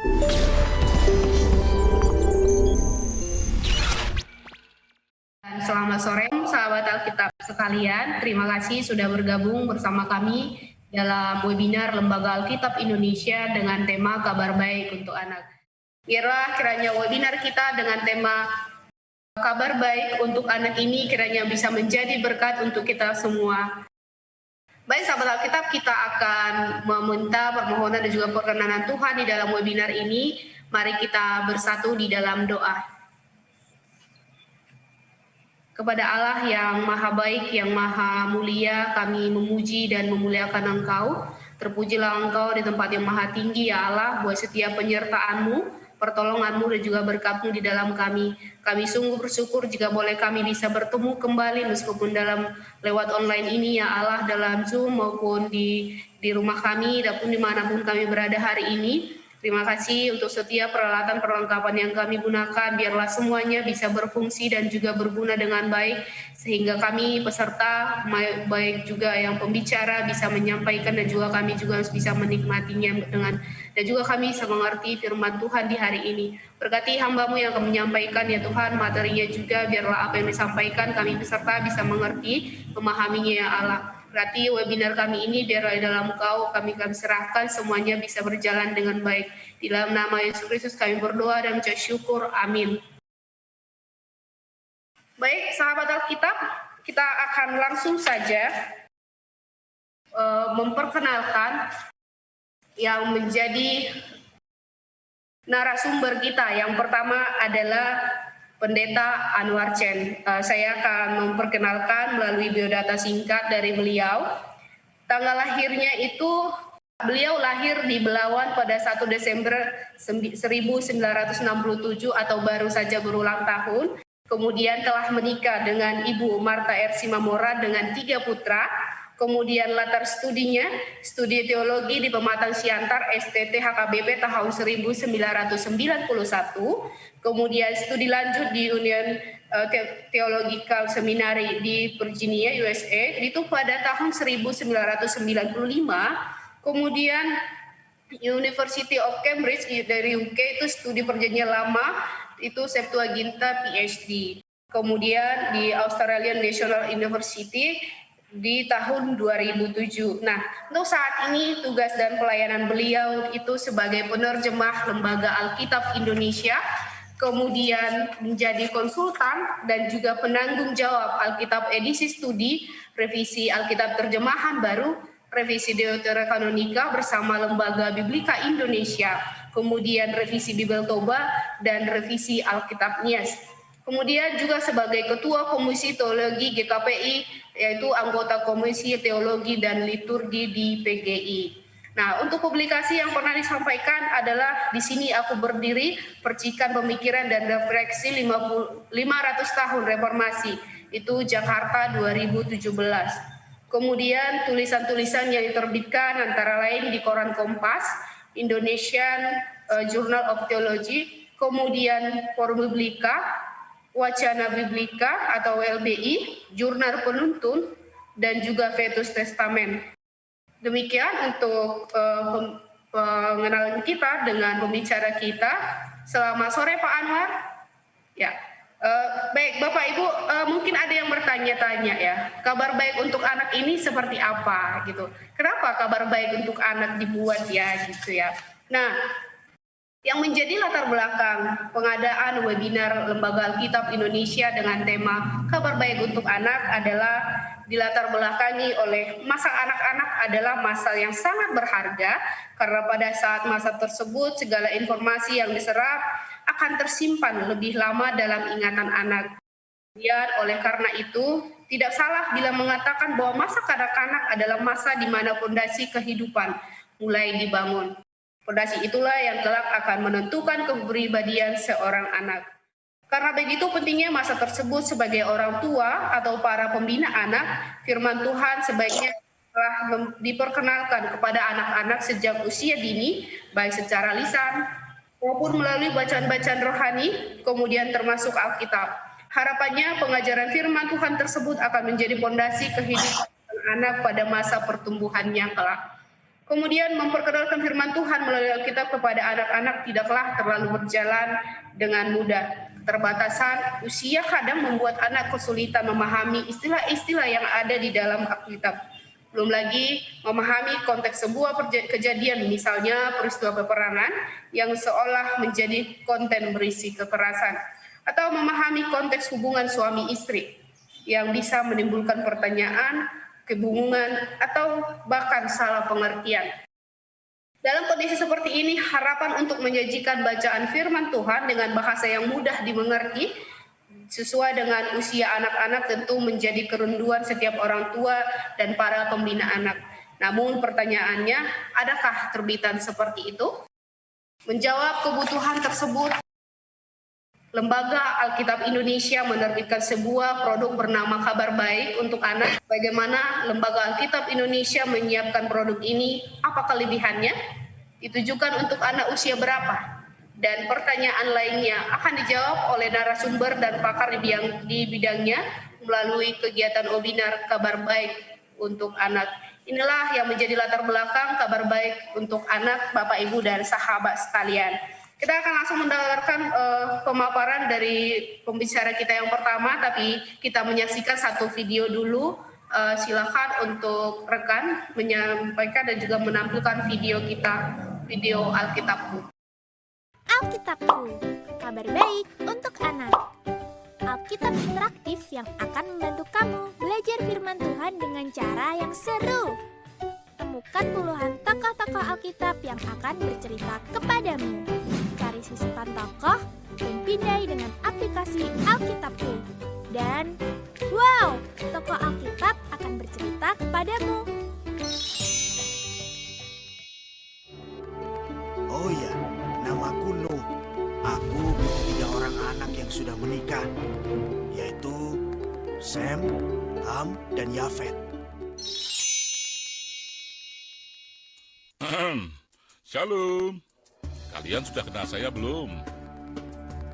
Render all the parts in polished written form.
Selamat sore sahabat Alkitab sekalian, terima kasih sudah bergabung bersama kami dalam webinar Lembaga Alkitab Indonesia dengan tema Kabar Baik untuk Anak. Biarlah kiranya webinar kita dengan tema Kabar Baik untuk Anak ini kiranya bisa menjadi berkat untuk kita semua. Baik sahabat Alkitab, kita akan meminta permohonan dan juga perkenanan Tuhan di dalam webinar ini. Mari kita bersatu di dalam doa. Kepada Allah yang maha baik, yang maha mulia, kami memuji dan memuliakan Engkau. Terpujilah Engkau di tempat yang maha tinggi, ya Allah, buat setiap penyertaan-Mu, pertolongan-Mu dan juga berkat-Mu di dalam kami. Kami sungguh bersyukur jika boleh kami bisa bertemu kembali meskipun dalam lewat online ini, ya Allah, dalam Zoom maupun di rumah kami, dan dimanapun kami berada hari ini. Terima kasih untuk setiap peralatan perlengkapan yang kami gunakan, biarlah semuanya bisa berfungsi dan juga berguna dengan baik, sehingga kami peserta, baik juga yang pembicara bisa menyampaikan dan juga kami juga bisa menikmatinya dan juga kami bisa mengerti firman Tuhan di hari ini. Berkati hamba-Mu yang akan menyampaikan ya Tuhan, materinya juga biarlah apa yang disampaikan kami peserta bisa mengerti, memahaminya ya Allah. Berarti webinar kami ini biarlah di dalam Engkau kami serahkan semuanya bisa berjalan dengan baik. Di dalam nama Yesus Kristus kami berdoa dan mengucap syukur. Amin. Baik, sahabat Alkitab, kita akan langsung saja memperkenalkan yang menjadi narasumber kita. Yang pertama adalah Pendeta Anwar Chen. Saya akan memperkenalkan melalui biodata singkat dari beliau. Tanggal lahirnya itu, beliau lahir di Belawan pada 1 Desember 1967 atau baru saja berulang tahun. Kemudian telah menikah dengan Ibu Marta R. Simamora dengan 3 putra. Kemudian latar studinya, studi teologi di Pematang Siantar STT HKBP tahun 1991. Kemudian studi lanjut di Union Theological Seminary di Virginia, USA, itu pada tahun 1995. Kemudian University of Cambridge dari UK itu studi perjanjian lama, itu Septuaginta PhD. Kemudian di Australian National University di tahun 2007. Nah, untuk saat ini tugas dan pelayanan beliau itu sebagai penerjemah Lembaga Alkitab Indonesia, kemudian menjadi konsultan dan juga penanggung jawab Alkitab edisi studi, revisi Alkitab terjemahan baru, revisi Deuterokanonika bersama Lembaga Biblika Indonesia, kemudian revisi Bibel Toba dan revisi Alkitab Nias. Kemudian juga sebagai Ketua Komisi Teologi GKPI, yaitu anggota Komisi Teologi dan Liturgi di PGI. Nah, untuk publikasi yang pernah disampaikan adalah di sini aku berdiri, percikan pemikiran dan refleksi 500 tahun reformasi, itu Jakarta 2017. Kemudian tulisan-tulisan yang diterbitkan antara lain di Koran Kompas, Indonesian Journal of Theology, kemudian Forum Biblika, Wacana Biblika atau LBI, Jurnal Penuntun, dan juga Vetus Testament. Demikian untuk pengenalan kita dengan pembicara kita. Selamat sore Pak Anwar. Ya, baik Bapak Ibu, mungkin ada yang bertanya-tanya ya, kabar baik untuk anak ini seperti apa gitu? Kenapa kabar baik untuk anak dibuat ya gitu ya? Nah, yang menjadi latar belakang pengadaan webinar Lembaga Alkitab Indonesia dengan tema Kabar Baik untuk Anak adalah dilatar belakangi oleh masa anak-anak adalah masa yang sangat berharga, karena pada saat masa tersebut segala informasi yang diserap akan tersimpan lebih lama dalam ingatan anak. Kemudian oleh karena itu tidak salah bila mengatakan bahwa masa kanak-kanak adalah masa di mana fondasi kehidupan mulai dibangun. Fondasi itulah yang kelak akan menentukan kepribadian seorang anak. Karena begitu pentingnya masa tersebut sebagai orang tua atau para pembina anak, firman Tuhan sebaiknya telah diperkenalkan kepada anak-anak sejak usia dini, baik secara lisan maupun melalui bacaan-bacaan rohani, kemudian termasuk Alkitab. Harapannya pengajaran firman Tuhan tersebut akan menjadi fondasi kehidupan anak pada masa pertumbuhannya kelak. Kemudian memperkenalkan firman Tuhan melalui Alkitab kepada anak-anak tidaklah terlalu berjalan dengan mudah. Keterbatasan usia kadang membuat anak kesulitan memahami istilah-istilah yang ada di dalam Alkitab. Belum lagi memahami konteks sebuah kejadian, misalnya peristiwa peperangan yang seolah menjadi konten berisi kekerasan, atau memahami konteks hubungan suami istri yang bisa menimbulkan pertanyaan, kebingungan, atau bahkan salah pengertian. Dalam kondisi seperti ini, harapan untuk menyajikan bacaan firman Tuhan dengan bahasa yang mudah dimengerti sesuai dengan usia anak-anak tentu menjadi kerinduan setiap orang tua dan para pembina anak. Namun pertanyaannya, adakah terbitan seperti itu? Menjawab kebutuhan tersebut, Lembaga Alkitab Indonesia menerbitkan sebuah produk bernama Kabar Baik untuk anak. Bagaimana Lembaga Alkitab Indonesia menyiapkan produk ini? Apa kelebihannya? Ditujukan untuk anak usia berapa? Dan pertanyaan lainnya akan dijawab oleh narasumber dan pakar di bidangnya melalui kegiatan webinar Kabar Baik untuk anak. Inilah yang menjadi latar belakang Kabar Baik untuk anak, Bapak, Ibu, dan sahabat sekalian. Kita akan langsung mendengarkan pemaparan dari pembicara kita yang pertama, tapi kita menyaksikan satu video dulu. Silakan untuk rekan menyampaikan dan juga menampilkan video kita, video Alkitabku. Alkitabku, kabar baik untuk anak. Alkitab interaktif yang akan membantu kamu belajar firman Tuhan dengan cara yang seru. Temukan puluhan tokoh-tokoh Alkitab yang akan bercerita kepadamu. Cari sisipan tokoh dan pindai dengan aplikasi Alkitabku. Dan, wow, tokoh Alkitab akan bercerita kepadamu. Oh iya, namaku Nuh. Aku punya 3 orang anak yang sudah menikah, yaitu Sem, Ham, dan Yafet. Shalom. Kalian sudah kenal saya belum?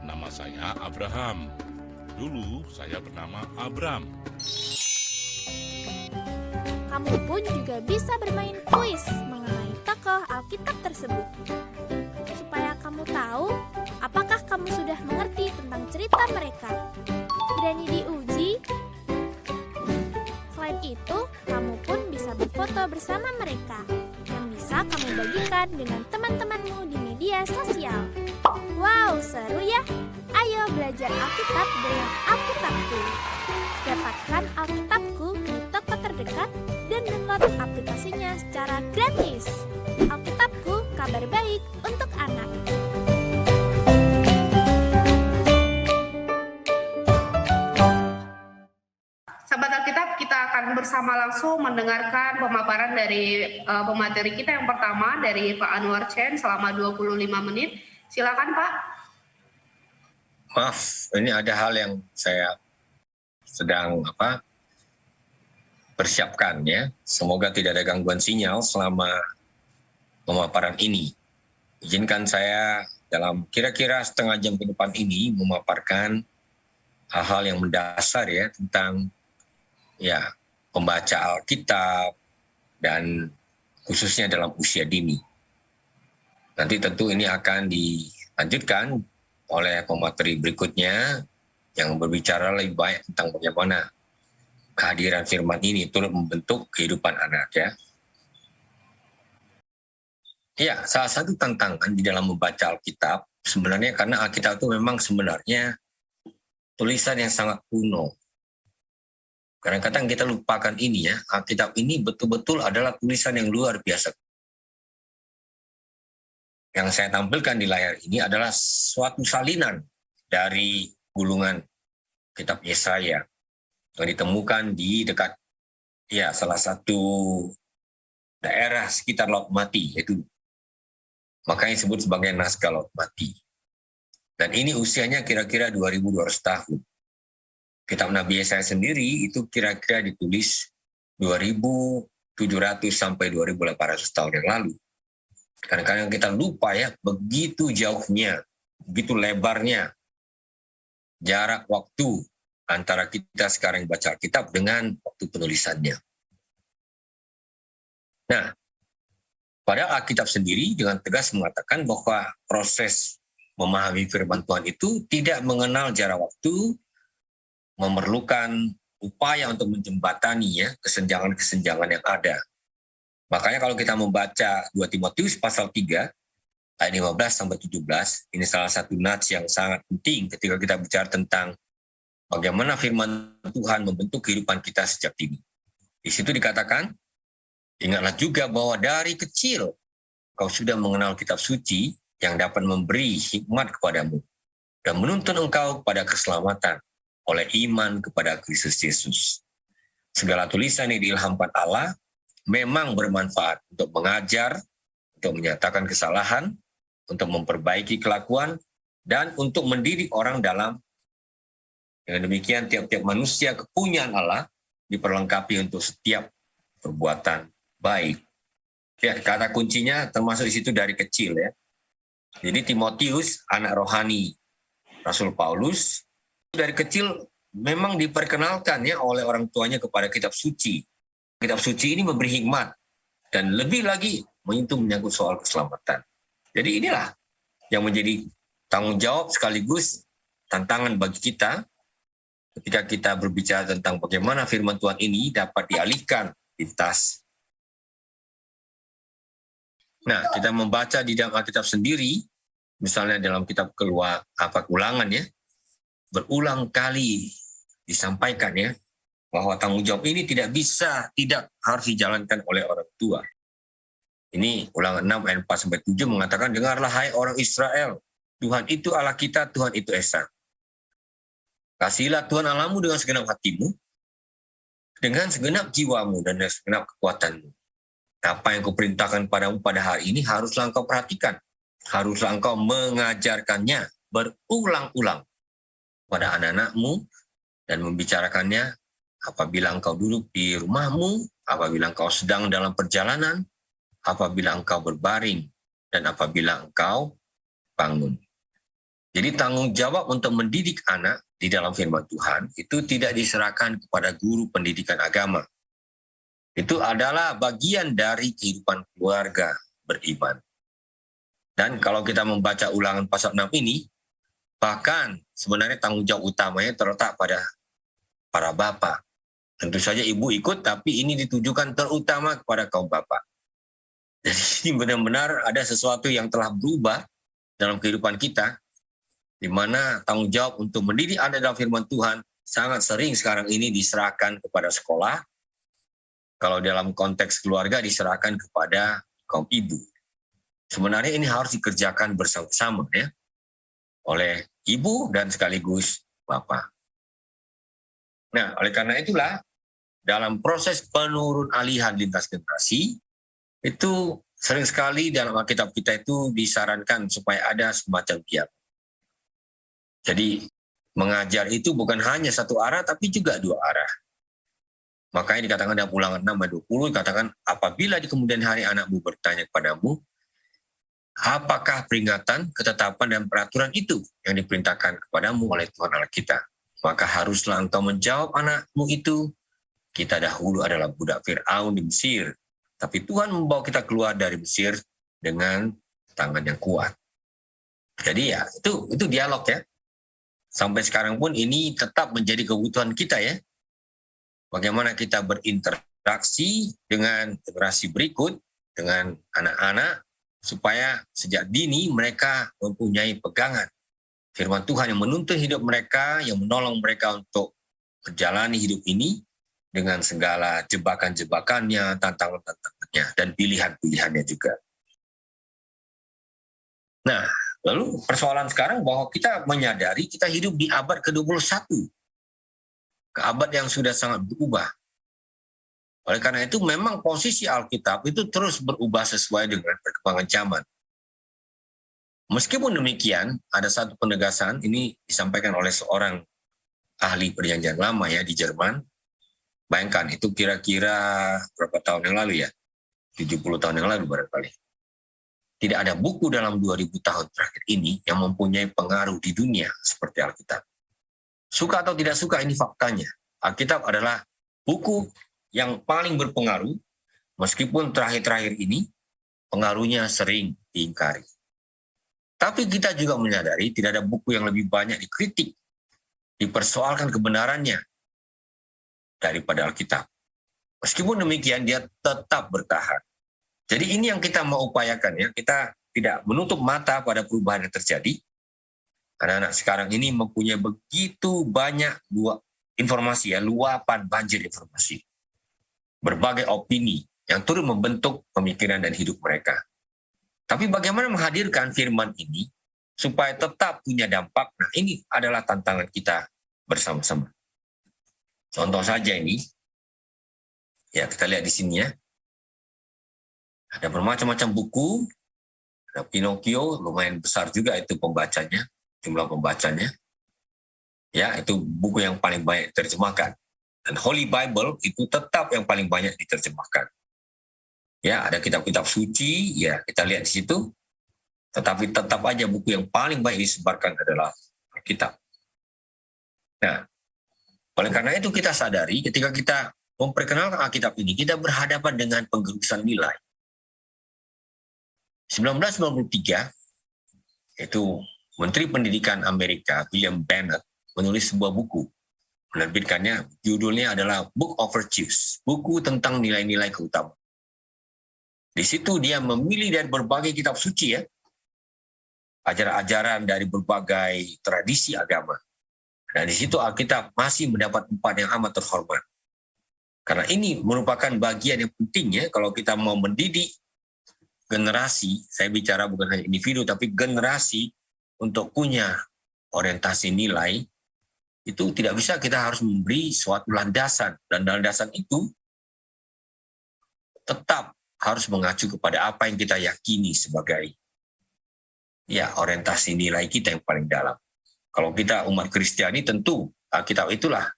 Nama saya Abraham. Dulu saya bernama Abram. Kamu pun juga bisa bermain kuis mengenai tokoh Alkitab tersebut. Supaya kamu tahu apakah kamu sudah mengerti tentang cerita mereka. Berani diuji? Selain itu, kamu pun bisa berfoto bersama mereka yang bisa kamu bagikan dengan teman-temanmu di media sosial. Wow, seru ya! Ayo belajar Alkitab dengan Alkitabku. Dapatkan Alkitabku di toko terdekat dan download aplikasinya secara gratis. Alkitabku, kabar baik untuk anak. Sahabat Alkitab, kita akan bersama langsung mendengarkan pemaparan dari pemateri kita yang pertama dari Pak Anwar Chen selama 25 menit. Silakan Pak. Maaf, ini ada hal yang saya sedang persiapkan ya. Semoga tidak ada gangguan sinyal selama pemaparan ini. Izinkan saya dalam kira-kira setengah jam ke depan ini memaparkan hal-hal yang mendasar ya tentang ya pembaca Alkitab dan khususnya dalam usia dini. Nanti tentu ini akan dilanjutkan oleh pemateri berikutnya yang berbicara lebih baik tentang bagaimana kehadiran firman ini turut membentuk kehidupan anak ya. Ya, salah satu tantangan di dalam membaca Alkitab sebenarnya karena Alkitab itu memang sebenarnya tulisan yang sangat kuno. Kadang-kadang kita lupakan ini ya, Alkitab ini betul-betul adalah tulisan yang luar biasa. Yang saya tampilkan di layar ini adalah suatu salinan dari gulungan kitab Yesaya yang ditemukan di dekat salah satu daerah sekitar Laut Mati, yaitu makanya disebut sebagai naskah Laut Mati. Dan ini usianya kira-kira 2200 tahun. Kitab Nabi Yesaya sendiri itu kira-kira ditulis 2700 sampai 2800 tahun yang lalu. Kadang-kadang kita lupa ya, begitu jauhnya, begitu lebarnya jarak waktu antara kita sekarang baca Alkitab dengan waktu penulisannya. Nah, Padahal Alkitab sendiri dengan tegas mengatakan bahwa proses memahami firman Tuhan itu tidak mengenal jarak waktu, memerlukan upaya untuk menjembatani ya kesenjangan-kesenjangan yang ada. Makanya kalau kita membaca 2 Timotius pasal 3 ayat 15 sampai 17, ini salah satu nats yang sangat penting ketika kita bicara tentang bagaimana firman Tuhan membentuk kehidupan kita sejak dini. Di situ dikatakan, ingatlah juga bahwa dari kecil kau sudah mengenal kitab suci yang dapat memberi hikmat kepadamu dan menuntun engkau pada keselamatan oleh iman kepada Kristus Yesus. Segala tulisan yang diilhamkan Allah memang bermanfaat untuk mengajar, untuk menyatakan kesalahan, untuk memperbaiki kelakuan, dan untuk mendidik orang dalam. Dengan demikian tiap-tiap manusia kepunyaan Allah diperlengkapi untuk setiap perbuatan baik. Ya, kata kuncinya termasuk di situ dari kecil ya. Jadi Timotius, anak rohani Rasul Paulus, dari kecil memang diperkenalkan ya oleh orang tuanya kepada kitab suci. Kitab suci ini memberi hikmat dan lebih lagi menyangkut soal keselamatan. Jadi inilah yang menjadi tanggung jawab sekaligus tantangan bagi kita ketika kita berbicara tentang bagaimana firman Tuhan ini dapat dialihkan di tas. Nah, kita membaca di dalam Alkitab sendiri, misalnya dalam kitab Ulangan ya, berulang kali disampaikan ya, bahwa tanggung jawab ini tidak harus dijalankan oleh orang tua. Ini Ulangan 6 ayat 4-7 mengatakan, dengarlah hai orang Israel, Tuhan itu Allah kita, Tuhan itu Esa. Kasihilah Tuhan Allahmu dengan segenap hatimu, dengan segenap jiwamu dan dengan segenap kekuatanmu. Apa yang kuperintahkan padamu pada hari ini haruslah engkau perhatikan. Haruslah engkau mengajarkannya berulang-ulang pada anak-anakmu dan membicarakannya apabila engkau duduk di rumahmu, apabila engkau sedang dalam perjalanan, apabila engkau berbaring, dan apabila engkau bangun. Jadi tanggung jawab untuk mendidik anak di dalam firman Tuhan itu tidak diserahkan kepada guru pendidikan agama. Itu adalah bagian dari kehidupan keluarga beriman. Dan kalau kita membaca Ulangan pasal 6 ini, bahkan sebenarnya tanggung jawab utamanya terletak pada para bapak. Tentu saja ibu ikut, tapi ini ditujukan terutama kepada kaum bapak. Jadi benar-benar ada sesuatu yang telah berubah dalam kehidupan kita, di mana tanggung jawab untuk mendidik anak dalam firman Tuhan sangat sering sekarang ini diserahkan kepada sekolah. Kalau dalam konteks keluarga diserahkan kepada kaum ibu. Sebenarnya ini harus dikerjakan bersama-sama ya, oleh ibu dan sekaligus bapak. Nah, oleh karena itulah dalam proses penurun alihan lintas generasi itu sering sekali dalam Alkitab kita itu disarankan supaya ada semacam dialog. Jadi mengajar itu bukan hanya satu arah tapi juga dua arah. Makanya dikatakan dalam Ulangan 6 ayat 20, dikatakan apabila di kemudian hari anakmu bertanya kepadamu, apakah peringatan, ketetapan, dan peraturan itu yang diperintahkan kepadamu oleh Tuhan Allah kita? Maka haruslah engkau menjawab anakmu itu, kita dahulu adalah budak Fir'aun di Mesir, tapi Tuhan membawa kita keluar dari Mesir dengan tangan yang kuat. Jadi ya, itu dialog ya. Sampai sekarang pun ini tetap menjadi kebutuhan kita ya. Bagaimana kita berinteraksi dengan generasi berikut, dengan anak-anak, supaya sejak dini mereka mempunyai pegangan firman Tuhan yang menuntun hidup mereka, yang menolong mereka untuk menjalani hidup ini dengan segala jebakan-jebakannya, tantangan-tantangannya, dan pilihan-pilihannya juga. Nah, lalu persoalan sekarang bahwa kita menyadari kita hidup di abad ke-21. Ke abad yang sudah sangat berubah. Oleh karena itu memang posisi Alkitab itu terus berubah sesuai dengan perkembangan zaman. Meskipun demikian, ada satu penegasan, ini disampaikan oleh seorang ahli perjanjian lama ya di Jerman. Bayangkan, itu kira-kira berapa tahun yang lalu ya? 70 tahun yang lalu barangkali. Tidak ada buku dalam 2000 tahun terakhir ini yang mempunyai pengaruh di dunia seperti Alkitab. Suka atau tidak suka, ini faktanya. Alkitab adalah buku yang paling berpengaruh, meskipun terakhir-terakhir ini pengaruhnya sering diingkari. Tapi kita juga menyadari tidak ada buku yang lebih banyak dikritik, dipersoalkan kebenarannya daripada Alkitab. Meskipun demikian, dia tetap bertahan. Jadi ini yang kita mau upayakan ya. Kita tidak menutup mata pada perubahan yang terjadi. Anak-anak sekarang ini mempunyai begitu banyak informasi ya, luapan banjir informasi. Berbagai opini yang turut membentuk pemikiran dan hidup mereka. Tapi bagaimana menghadirkan firman ini supaya tetap punya dampak? Nah, ini adalah tantangan kita bersama-sama. Contoh saja ini, ya kita lihat di sini ya. Ada bermacam-macam buku, ada Pinocchio, lumayan besar juga itu pembacanya, jumlah pembacanya. Ya, itu buku yang paling banyak diterjemahkan. Dan Holy Bible itu tetap yang paling banyak diterjemahkan. Ya, ada kitab-kitab suci, ya kita lihat di situ. Tetapi tetap aja buku yang paling banyak disebarkan adalah Alkitab. Nah, oleh karena itu kita sadari ketika kita memperkenalkan Alkitab ini, kita berhadapan dengan penggerusan nilai. 1993, itu Menteri Pendidikan Amerika, William Bennett, menulis sebuah buku. Menerbitkannya, judulnya adalah Book of Virtues, buku tentang nilai-nilai keutamaan. Di situ dia memilih dari berbagai kitab suci ya, ajaran-ajaran dari berbagai tradisi agama. Dan di situ Alkitab masih mendapat tempat yang amat terhormat. Karena ini merupakan bagian yang penting ya, kalau kita mau mendidik generasi, saya bicara bukan hanya individu, tapi generasi untuk punya orientasi nilai, itu tidak bisa kita harus memberi suatu landasan. Dan landasan itu tetap harus mengacu kepada apa yang kita yakini sebagai ya orientasi nilai kita yang paling dalam. Kalau kita umat Kristiani tentu Alkitab itulah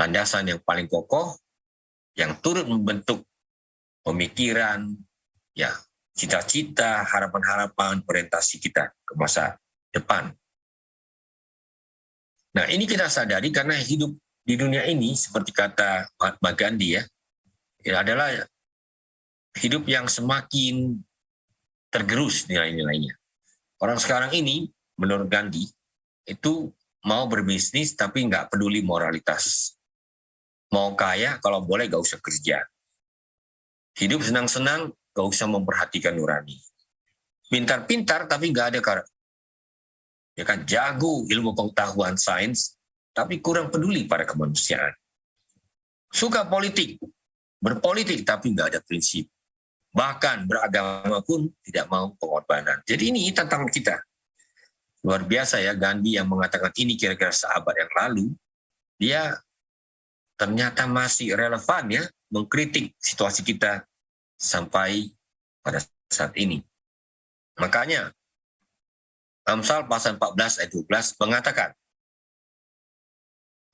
landasan yang paling kokoh yang turut membentuk pemikiran, ya cita-cita, harapan-harapan, orientasi kita ke masa depan. Nah, ini kita sadari karena hidup di dunia ini seperti kata Mahatma Gandhi ya adalah hidup yang semakin tergerus nilai-nilainya. Orang sekarang ini, menurut Gandhi, itu mau berbisnis tapi nggak peduli moralitas. Mau kaya, kalau boleh nggak usah kerja. Hidup senang-senang, nggak usah memperhatikan nurani. Pintar-pintar tapi nggak ada karakter. Ya kan, jago ilmu pengetahuan sains, tapi kurang peduli pada kemanusiaan. Suka politik, berpolitik tapi nggak ada prinsip. Bahkan beragama pun tidak mau pengorbanan. Jadi ini tantangan kita. Luar biasa ya, Gandhi yang mengatakan ini kira-kira seabad yang lalu, dia ternyata masih relevan ya, mengkritik situasi kita sampai pada saat ini. Makanya, Amsal pasal 14 ayat 12 mengatakan,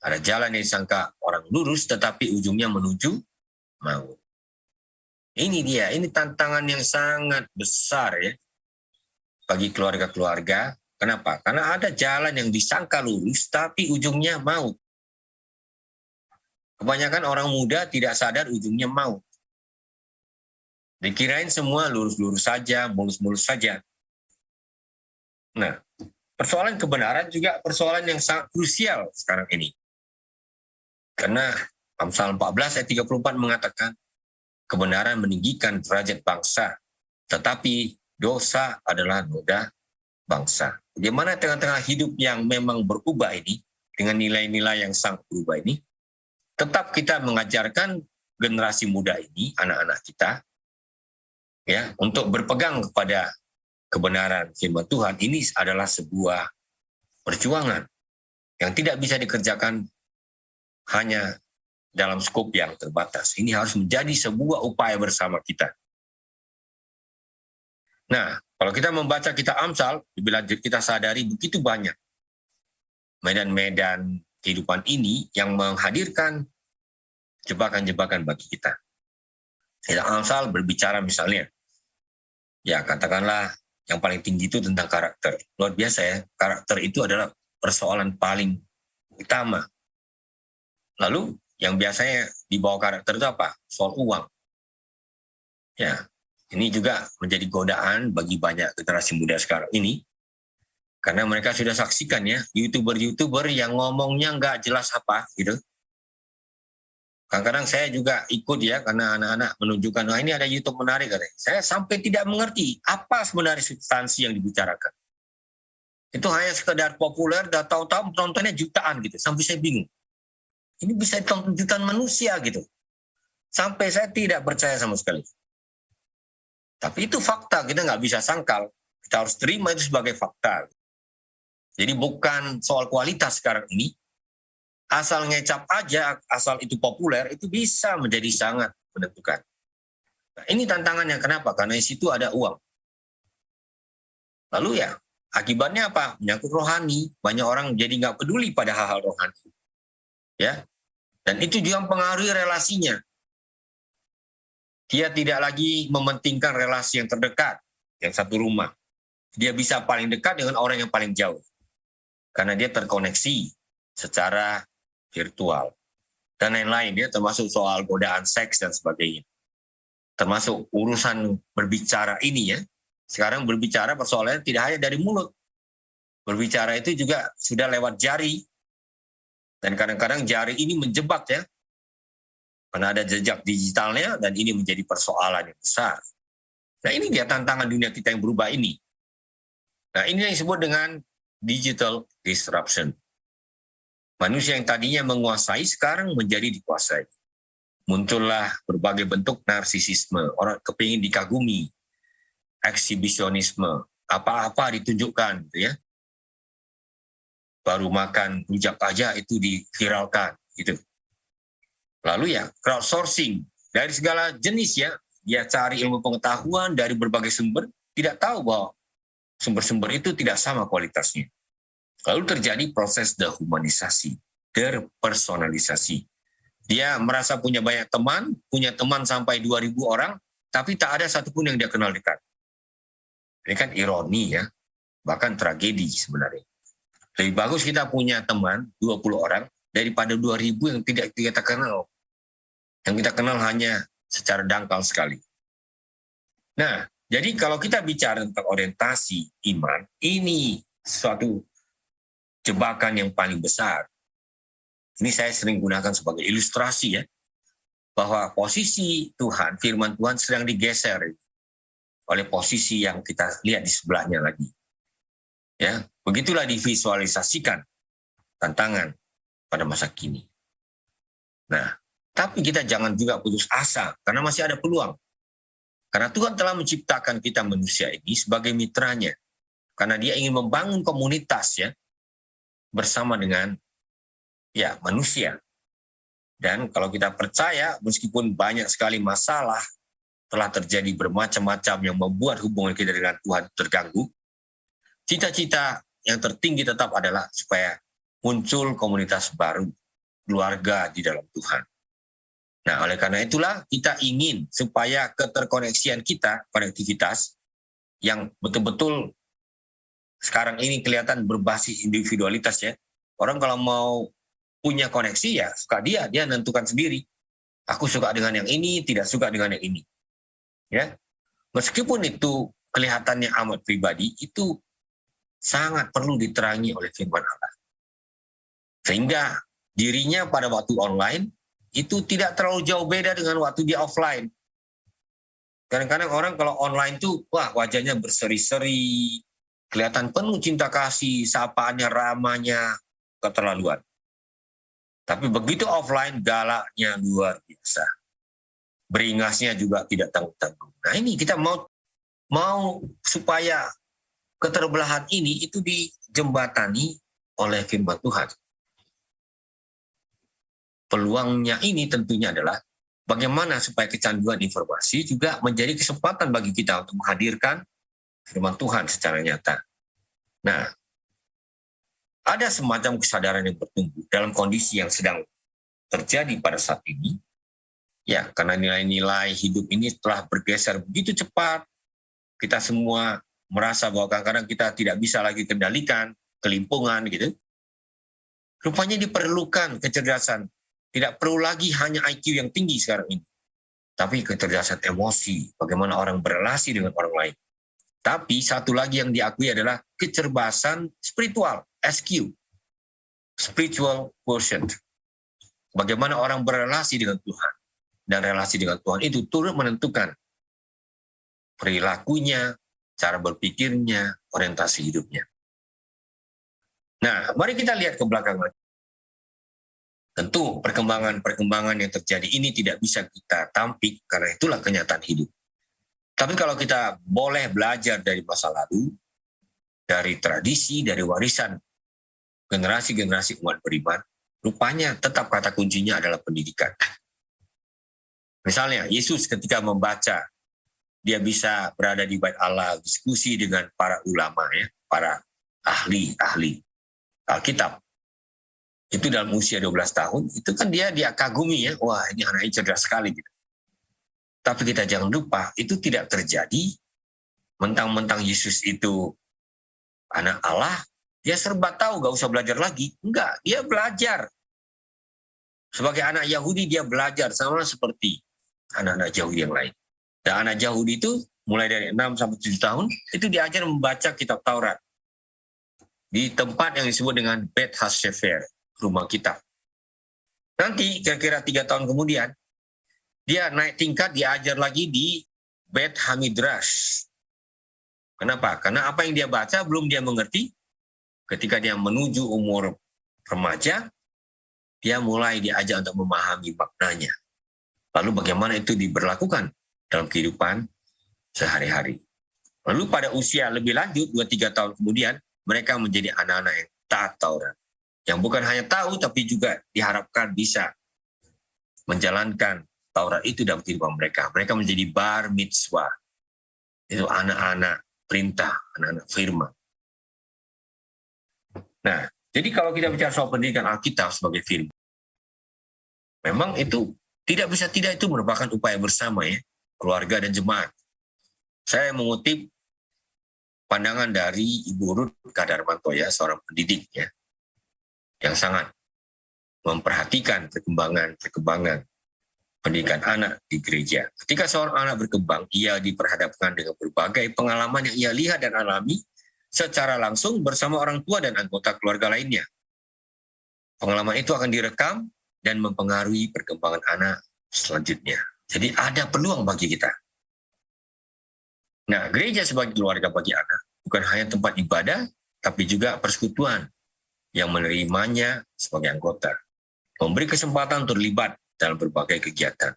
ada jalan yang disangka orang lurus tetapi ujungnya menuju maut. Ini dia, ini tantangan yang sangat besar ya bagi keluarga-keluarga. Kenapa? Karena ada jalan yang disangka lurus tapi ujungnya maut. Kebanyakan orang muda tidak sadar ujungnya maut. Dikirain semua lurus-lurus saja, mulus-mulus saja. Nah, persoalan kebenaran juga persoalan yang sangat krusial sekarang ini. Karena Amsal 14 ayat 34 mengatakan, kebenaran meninggikan derajat bangsa, tetapi dosa adalah noda bangsa. Bagaimana tengah-tengah hidup yang memang berubah ini, dengan nilai-nilai yang sangat berubah ini, tetap kita mengajarkan generasi muda ini, anak-anak kita, ya, untuk berpegang kepada kebenaran firman Tuhan. Ini adalah sebuah perjuangan yang tidak bisa dikerjakan hanya dalam skop yang terbatas. Ini harus menjadi sebuah upaya bersama kita. Nah, kalau kita membaca kitab Amsal, bila kita sadari begitu banyak medan-medan kehidupan ini yang menghadirkan jebakan-jebakan bagi kita. Kitab Amsal berbicara misalnya, ya katakanlah yang paling tinggi itu tentang karakter. Luar biasa ya, karakter itu adalah persoalan paling utama. Lalu yang biasanya di bawah karakter itu apa? Soal uang. Ya, Ini juga menjadi godaan bagi banyak generasi muda sekarang ini. Karena mereka sudah saksikan ya, YouTuber-YouTuber yang ngomongnya nggak jelas apa gitu. Kadang-kadang saya juga ikut ya, karena anak-anak menunjukkan, ini ada YouTube menarik katanya. Saya sampai tidak mengerti apa sebenarnya substansi yang dibicarakan. Itu hanya sekedar populer, dan tahu-tahu penontonnya jutaan gitu. Sampai saya bingung. Ini bisa ditonton jutaan manusia gitu. Sampai saya tidak percaya sama sekali. Tapi itu fakta, kita nggak bisa sangkal. Kita harus terima itu sebagai fakta. Jadi bukan soal kualitas sekarang ini. Asal ngecap aja, asal itu populer, itu bisa menjadi sangat menentukan. Nah, ini tantangannya. Kenapa? Karena di situ ada uang. Lalu ya, akibatnya apa? Menyangkut rohani. Banyak orang jadi nggak peduli pada hal-hal rohani. Ya, dan itu juga mempengaruhi relasinya. Dia tidak lagi mementingkan relasi yang terdekat, yang satu rumah. Dia bisa paling dekat dengan orang yang paling jauh. Karena dia terkoneksi secara virtual. Dan lain-lain, ya, termasuk soal godaan seks dan sebagainya. Termasuk urusan berbicara ini ya. Sekarang berbicara persoalannya tidak hanya dari mulut. Berbicara itu juga sudah lewat jari. Dan kadang-kadang jari ini menjebak ya. Karena ada jejak digitalnya dan ini menjadi persoalan yang besar. Nah ini dia tantangan dunia kita yang berubah ini. Nah ini yang disebut dengan digital disruption. Manusia yang tadinya menguasai sekarang menjadi dikuasai. Muncullah berbagai bentuk narsisisme. Orang kepingin dikagumi. Eksibisionisme. Apa-apa ditunjukkan gitu ya. Baru makan rujak aja itu diviralkan gitu. Lalu ya crowdsourcing dari segala jenis ya, dia cari ilmu pengetahuan dari berbagai sumber, tidak tahu bahwa sumber-sumber itu tidak sama kualitasnya. Lalu terjadi proses dehumanisasi, depersonalisasi. Dia merasa punya banyak teman, punya teman sampai 2.000 orang, tapi tak ada satupun yang dia kenal dekat. Ini kan ironi ya, bahkan tragedi sebenarnya. Lebih bagus kita punya teman 20 orang daripada 2.000 yang tidak kita kenal. Yang kita kenal hanya secara dangkal sekali. Nah, jadi kalau kita bicara tentang orientasi iman, ini suatu jebakan yang paling besar. Ini saya sering gunakan sebagai ilustrasi ya, bahwa posisi Tuhan, firman Tuhan sedang digeser oleh posisi yang kita lihat di sebelahnya lagi. Ya, begitulah divisualisasikan tantangan pada masa kini. Nah, tapi kita jangan juga putus asa, karena masih ada peluang. Karena Tuhan telah menciptakan kita manusia ini sebagai mitranya. Karena dia ingin membangun komunitas ya, bersama dengan ya manusia. Dan kalau kita percaya, meskipun banyak sekali masalah telah terjadi bermacam-macam yang membuat hubungan kita dengan Tuhan terganggu, cita-cita yang tertinggi tetap adalah supaya muncul komunitas baru, keluarga di dalam Tuhan. Nah, oleh karena itulah kita ingin supaya keterkoneksian kita, konektivitas yang betul-betul sekarang ini kelihatan berbasis individualitas ya. Orang kalau mau punya koneksi ya suka dia menentukan sendiri. Aku suka dengan yang ini, tidak suka dengan yang ini. Ya. Meskipun itu kelihatannya amat pribadi, itu sangat perlu diterangi oleh firman Allah. Sehingga dirinya pada waktu online itu tidak terlalu jauh beda dengan waktu dia offline. Kadang-kadang orang kalau online tuh, wah wajahnya berseri-seri, kelihatan penuh cinta kasih, sapaannya, ramanya, keterlaluan. Tapi begitu offline, galaknya luar biasa. Beringasnya juga tidak tanggung-tanggung. Nah ini kita mau supaya keterbelahan ini itu dijembatani oleh firman Tuhan. Peluangnya ini tentunya adalah bagaimana supaya kecanduan informasi juga menjadi kesempatan bagi kita untuk menghadirkan firman Tuhan secara nyata. Nah, ada semacam kesadaran yang bertumbuh dalam kondisi yang sedang terjadi pada saat ini. Ya, karena nilai-nilai hidup ini telah bergeser begitu cepat. Kita semua merasa bahwa kadang-kadang kita tidak bisa lagi kendalikan, kelimpungan gitu. Rupanya diperlukan kecerdasan. Tidak perlu lagi hanya IQ yang tinggi sekarang ini. tapi kecerdasan emosi, bagaimana orang berrelasi dengan orang lain. Tapi satu lagi yang diakui adalah kecerdasan spiritual, SQ, spiritual quotient. Bagaimana orang berrelasi dengan Tuhan. Dan relasi dengan Tuhan itu turut menentukan perilakunya, cara berpikirnya, orientasi hidupnya. Nah, mari kita lihat ke belakang lagi. Tentu perkembangan-perkembangan yang terjadi ini tidak bisa kita tampik karena itulah kenyataan hidup. Tapi kalau kita boleh belajar dari masa lalu, dari tradisi, dari warisan generasi-generasi umat beriman, rupanya tetap kata kuncinya adalah pendidikan. Misalnya, Yesus ketika membaca, dia bisa berada di bait Allah, diskusi dengan para ulama, ya, para ahli Alkitab. Itu dalam usia 12 tahun, itu kan dia kagumi, ya, wah ini anaknya cerdas sekali. Gitu. Tapi kita jangan lupa, itu tidak terjadi mentang-mentang Yesus itu anak Allah, dia serba tahu, gak usah belajar lagi. Enggak, dia belajar. Sebagai anak Yahudi, dia belajar sama seperti anak-anak Yahudi yang lain. Dan anak Yahudi itu mulai dari 6 sampai 7 tahun, itu diajar membaca kitab Taurat. Di tempat yang disebut dengan Bet HaSefer, rumah kitab. Nanti kira-kira 3 tahun kemudian, dia naik tingkat, diajar lagi di Bet Hamidrash. Kenapa? Karena apa yang dia baca belum dia mengerti. Ketika dia menuju umur remaja, dia mulai diajar untuk memahami maknanya. Lalu bagaimana itu diberlakukan dalam kehidupan sehari-hari. Lalu pada usia lebih lanjut, 2-3 tahun kemudian, mereka menjadi anak-anak yang taat Taurat. Yang bukan hanya tahu, tapi juga diharapkan bisa menjalankan Taurat itu dalam kehidupan mereka. Mereka menjadi bar mitzvah. Itu anak-anak perintah, anak-anak firman. Nah, jadi kalau kita bicara soal pendidikan Alkitab sebagai firman, memang itu tidak bisa tidak, itu merupakan upaya bersama, ya, keluarga dan jemaat. Saya mengutip pandangan dari Ibu Ruth Kadarmanto, ya, seorang pendidik, ya, yang sangat memperhatikan perkembangan pendidikan anak di gereja. Ketika seorang anak berkembang, ia diperhadapkan dengan berbagai pengalaman yang ia lihat dan alami secara langsung bersama orang tua dan anggota keluarga lainnya. Pengalaman itu akan direkam dan mempengaruhi perkembangan anak selanjutnya. Jadi ada peluang bagi kita. Nah, gereja sebagai keluarga bagi anak bukan hanya tempat ibadah, tapi juga persekutuan yang menerimanya sebagai anggota. Memberi kesempatan terlibat dalam berbagai kegiatan.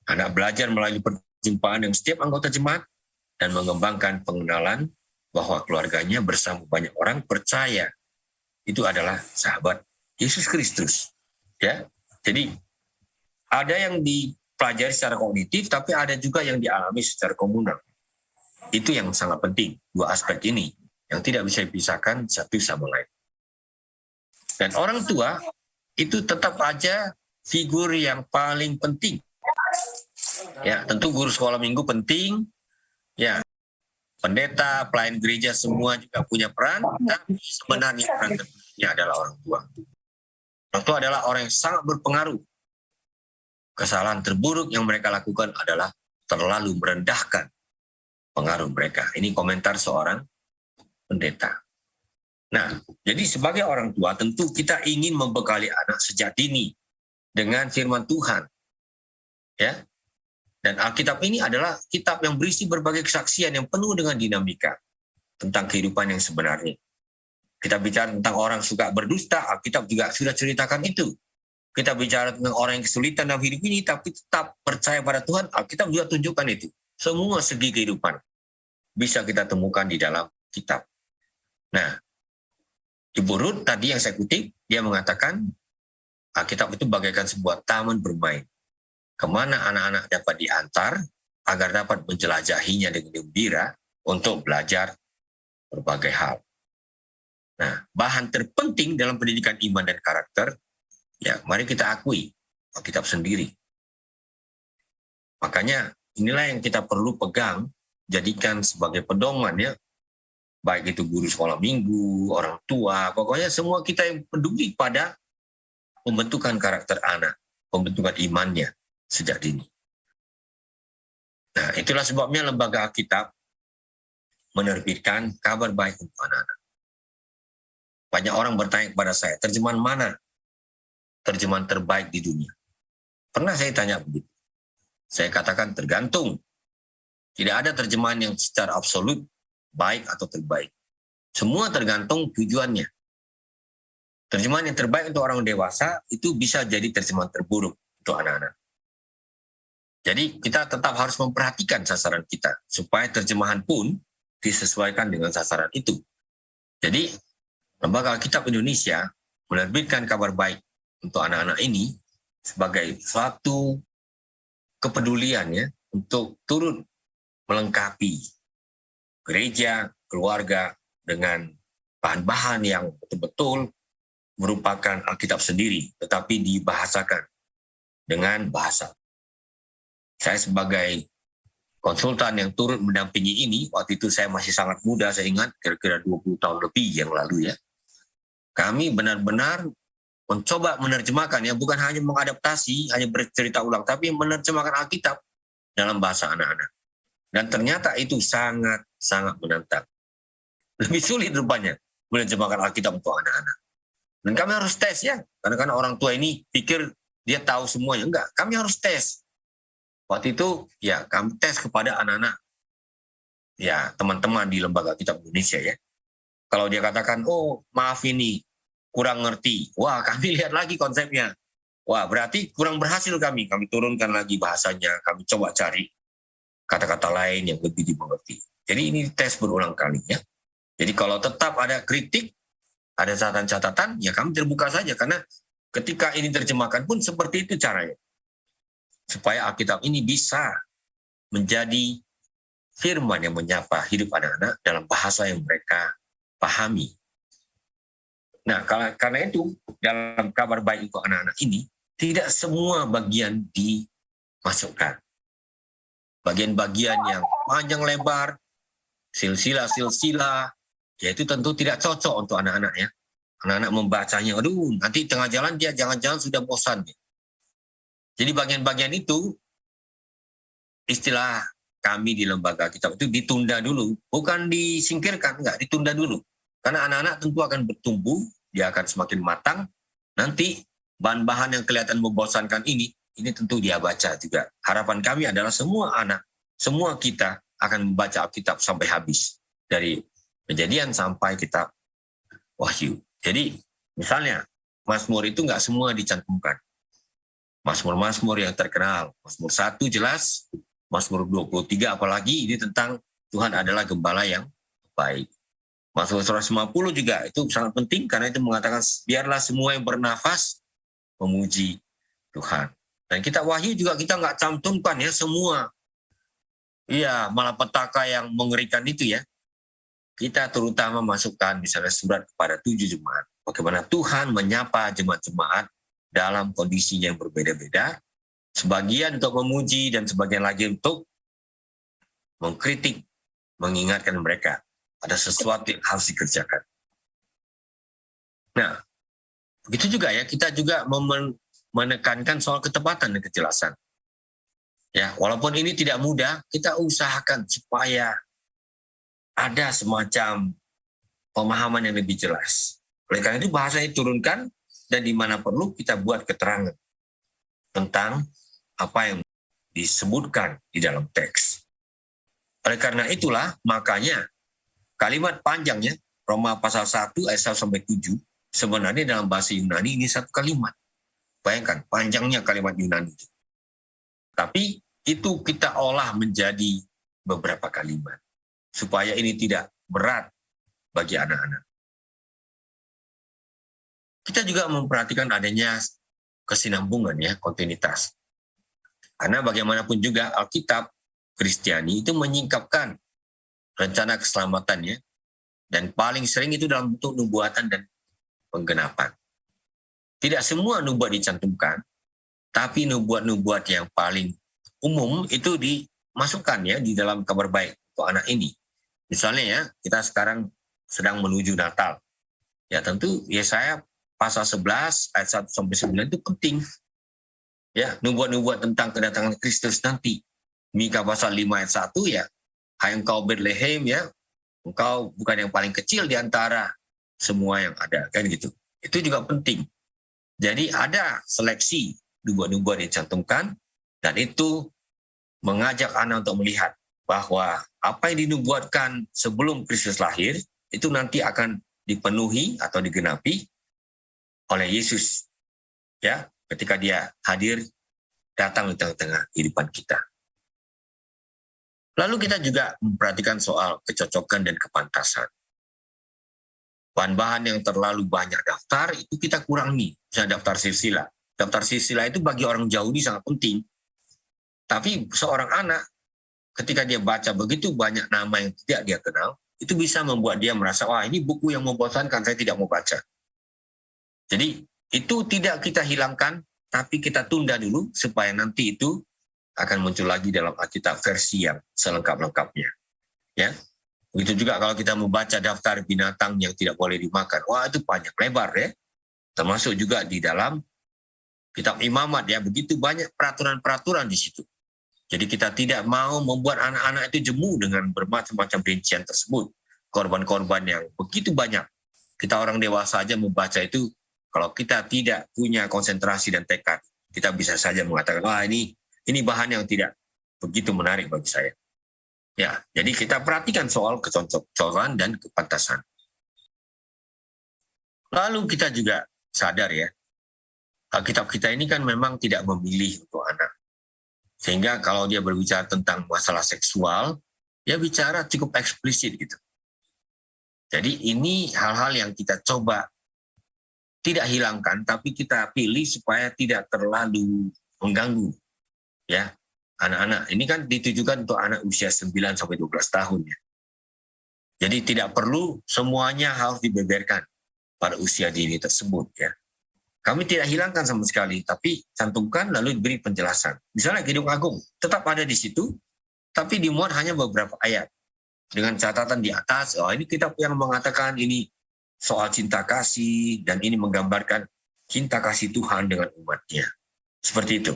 Anak belajar melalui perjumpaan dengan setiap anggota jemaat dan mengembangkan pengenalan bahwa keluarganya bersama banyak orang percaya itu adalah sahabat Yesus Kristus. Ya, jadi ada yang dipelajari secara kognitif, tapi ada juga yang dialami secara komunal. Itu yang sangat penting, dua aspek ini yang tidak bisa dipisahkan satu sama lain. Dan orang tua itu tetap aja figur yang paling penting. Ya, tentu guru sekolah minggu penting. Ya, pendeta, pelayan gereja semua juga punya peran, tapi sebenarnya peran terpentingnya adalah orang tua. Orang tua adalah orang yang sangat berpengaruh. Kesalahan terburuk yang mereka lakukan adalah terlalu merendahkan pengaruh mereka. Ini komentar seorang pendeta. Nah, jadi sebagai orang tua tentu kita ingin membekali anak sejak dini dengan firman Tuhan. Ya. Dan Alkitab ini adalah kitab yang berisi berbagai kesaksian yang penuh dengan dinamika tentang kehidupan yang sebenarnya. Kita bicara tentang orang suka berdusta, Alkitab juga sudah ceritakan itu. Kita bicara tentang orang yang kesulitan dalam hidup ini tapi tetap percaya pada Tuhan, Alkitab juga tunjukkan itu. Semua segi kehidupan bisa kita temukan di dalam kitab. Nah, Ibu Ruth tadi yang saya kutip, dia mengatakan Alkitab itu bagaikan sebuah taman bermain. Kemana anak-anak dapat diantar agar dapat menjelajahinya dengan gembira untuk belajar berbagai hal. Nah, bahan terpenting dalam pendidikan iman dan karakter, ya mari kita akui, Alkitab sendiri. Makanya inilah yang kita perlu pegang, jadikan sebagai pedoman, ya. Baik itu guru sekolah minggu, orang tua, pokoknya semua kita yang peduli pada pembentukan karakter anak, pembentukan imannya sejak dini. Nah, itulah sebabnya Lembaga Alkitab menerbitkan kabar baik untuk anak-anak. Banyak orang bertanya kepada saya, terjemahan mana terjemahan terbaik di dunia? Pernah saya tanya begitu. Saya katakan tergantung. Tidak ada terjemahan yang secara absolut baik atau terbaik. Semua tergantung tujuannya. Terjemahan yang terbaik untuk orang dewasa itu bisa jadi terjemahan terburuk untuk anak-anak. Jadi kita tetap harus memperhatikan sasaran kita supaya terjemahan pun disesuaikan dengan sasaran itu. Jadi Lembaga Alkitab Indonesia menerbitkan kabar baik untuk anak-anak ini sebagai suatu kepedulian ya untuk turut melengkapi gereja, keluarga dengan bahan-bahan yang betul-betul merupakan Alkitab sendiri, tetapi dibahasakan dengan bahasa. Saya sebagai konsultan yang turut mendampingi ini, waktu itu saya masih sangat muda, saya ingat kira-kira 20 tahun lebih yang lalu ya. Kami benar-benar mencoba menerjemahkan ya, bukan hanya mengadaptasi, hanya bercerita ulang, tapi menerjemahkan Alkitab dalam bahasa anak-anak. Dan ternyata itu sangat-sangat menantang. Lebih sulit rupanya menerjemahkan Alkitab untuk anak-anak. Dan kami harus tes ya, karena orang tua ini pikir dia tahu semuanya. Enggak, kami harus tes. Waktu itu ya kami tes kepada anak-anak, ya teman-teman di Lembaga Alkitab Indonesia ya. Kalau dia katakan, oh maaf ini kurang ngerti, wah kami lihat lagi konsepnya. Wah berarti kurang berhasil kami turunkan lagi bahasanya, kami coba cari kata-kata lain yang lebih dimengerti. Jadi ini tes berulang kali ya. Jadi kalau tetap ada kritik, ada catatan-catatan, ya kami terbuka saja. Karena ketika ini terjemahkan pun seperti itu caranya. Supaya Alkitab ini bisa menjadi firman yang menyapa hidup anak-anak dalam bahasa yang mereka pahami. Nah, karena itu dalam kabar baik untuk anak-anak ini, tidak semua bagian dimasukkan. Bagian-bagian yang panjang lebar, silsilah-silsilah, ya itu tentu tidak cocok untuk anak-anak ya. Anak-anak membacanya, aduh nanti tengah jalan dia jangan-jangan sudah bosan. Ya. Jadi bagian-bagian itu, istilah kami di Lembaga Alkitab itu ditunda dulu. Bukan disingkirkan, enggak, ditunda dulu. Karena anak-anak tentu akan bertumbuh, dia akan semakin matang. Nanti bahan-bahan yang kelihatan membosankan ini tentu dia baca juga. Harapan kami adalah semua anak, semua kita akan membaca Alkitab sampai habis. Dari Kejadian sampai kitab Wahyu. Jadi misalnya Mazmur itu nggak semua dicantumkan. Mazmur-mazmur yang terkenal. Mazmur 1 jelas, Mazmur 23 apalagi ini tentang Tuhan adalah gembala yang baik. Mazmur 150 juga itu sangat penting karena itu mengatakan biarlah semua yang bernafas memuji Tuhan. Dan kitab Wahyu juga kita nggak cantumkan ya semua. Iya, malapetaka yang mengerikan itu ya. Kita terutama masukkan misalnya surat kepada 7 jemaat. Bagaimana Tuhan menyapa jemaat-jemaat dalam kondisinya yang berbeda-beda. Sebagian untuk memuji dan sebagian lagi untuk mengkritik, mengingatkan mereka ada sesuatu yang harus dikerjakan. Nah, begitu juga ya, kita juga menekankan soal ketepatan dan kejelasan. Ya, walaupun ini tidak mudah, kita usahakan supaya ada semacam pemahaman yang lebih jelas. Oleh karena itu bahasa diturunkan dan di mana perlu kita buat keterangan tentang apa yang disebutkan di dalam teks. Oleh karena itulah makanya kalimat panjangnya Roma pasal 1 ayat 1 sampai 7 sebenarnya dalam bahasa Yunani ini satu kalimat. Bayangkan panjangnya kalimat Yunani itu. Tapi itu kita olah menjadi beberapa kalimat supaya ini tidak berat bagi anak-anak. Kita juga memperhatikan adanya kesinambungan ya, kontinuitas. Karena bagaimanapun juga Alkitab Kristiani itu menyingkapkan rencana keselamatannya dan paling sering itu dalam bentuk nubuatan dan penggenapan. Tidak semua nubuat dicantumkan, tapi nubuat-nubuat yang paling umum itu dimasukkan ya di dalam kabar baik untuk anak ini. Misalnya ya, kita sekarang sedang menuju Natal. Ya tentu Yesaya pasal 11 ayat 1 sampai 9 itu penting. Ya, nubuat-nubuat tentang kedatangan Kristus nanti. Mika pasal 5 ayat 1 ya, hai engkau Bethlehem ya, engkau bukan yang paling kecil di antara semua yang ada, kan gitu. Itu juga penting. Jadi ada seleksi nubuat-nubuat yang dicantumkan, dan itu mengajak anak untuk melihat bahwa apa yang dinubuatkan sebelum Kristus lahir, itu nanti akan dipenuhi atau digenapi oleh Yesus. Ya, ketika dia hadir, datang di tengah-tengah kehidupan kita. Lalu kita juga memperhatikan soal kecocokan dan kepantasan. Bahan-bahan yang terlalu banyak daftar, itu kita kurangi. Misalnya daftar silsilah. Daftar silsilah itu bagi orang Yahudi sangat penting. Tapi seorang anak, ketika dia baca begitu banyak nama yang tidak dia kenal, itu bisa membuat dia merasa, wah ini buku yang membosankan, saya tidak mau baca. Jadi itu tidak kita hilangkan, tapi kita tunda dulu supaya nanti itu akan muncul lagi dalam Alkitab versi yang selengkap-lengkapnya. Ya, begitu juga kalau kita membaca daftar binatang yang tidak boleh dimakan. Wah, itu panjang lebar ya. Termasuk juga di dalam kitab Imamat ya, begitu banyak peraturan-peraturan di situ. Jadi kita tidak mau membuat anak-anak itu jemu dengan bermacam-macam rincian tersebut. Korban-korban yang begitu banyak. Kita orang dewasa aja membaca itu, kalau kita tidak punya konsentrasi dan tekad, kita bisa saja mengatakan, wah ini bahan yang tidak begitu menarik bagi saya. Ya, jadi kita perhatikan soal kecocokan dan kepantasan. Lalu kita juga sadar ya, Alkitab kita ini kan memang tidak memilih untuk anak. Sehingga kalau dia berbicara tentang masalah seksual, dia bicara cukup eksplisit gitu. Jadi ini hal-hal yang kita coba tidak hilangkan, tapi kita pilih supaya tidak terlalu mengganggu. Ya, anak-anak ini kan ditujukan untuk anak usia 9-12 tahun ya. Jadi tidak perlu semuanya harus dibeberkan pada usia dini tersebut ya. Kami tidak hilangkan sama sekali, tapi cantumkan lalu diberi penjelasan. Misalnya Kidung Agung tetap ada di situ, tapi dimuat hanya beberapa ayat. Dengan catatan di atas, oh ini kitab yang mengatakan ini soal cinta kasih, dan ini menggambarkan cinta kasih Tuhan dengan umatnya. Seperti itu.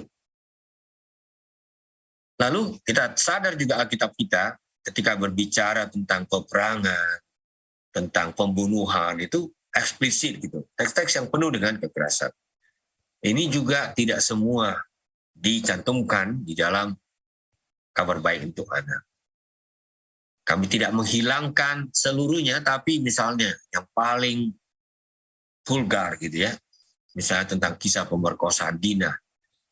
Lalu kita sadar juga Alkitab kita ketika berbicara tentang peperangan, tentang pembunuhan, itu eksplisit gitu. Teks-teks yang penuh dengan kekerasan. Ini juga tidak semua dicantumkan di dalam kabar baik untuk anak. Kami tidak menghilangkan seluruhnya, tapi misalnya yang paling vulgar gitu ya, misalnya tentang kisah pemerkosaan Dina,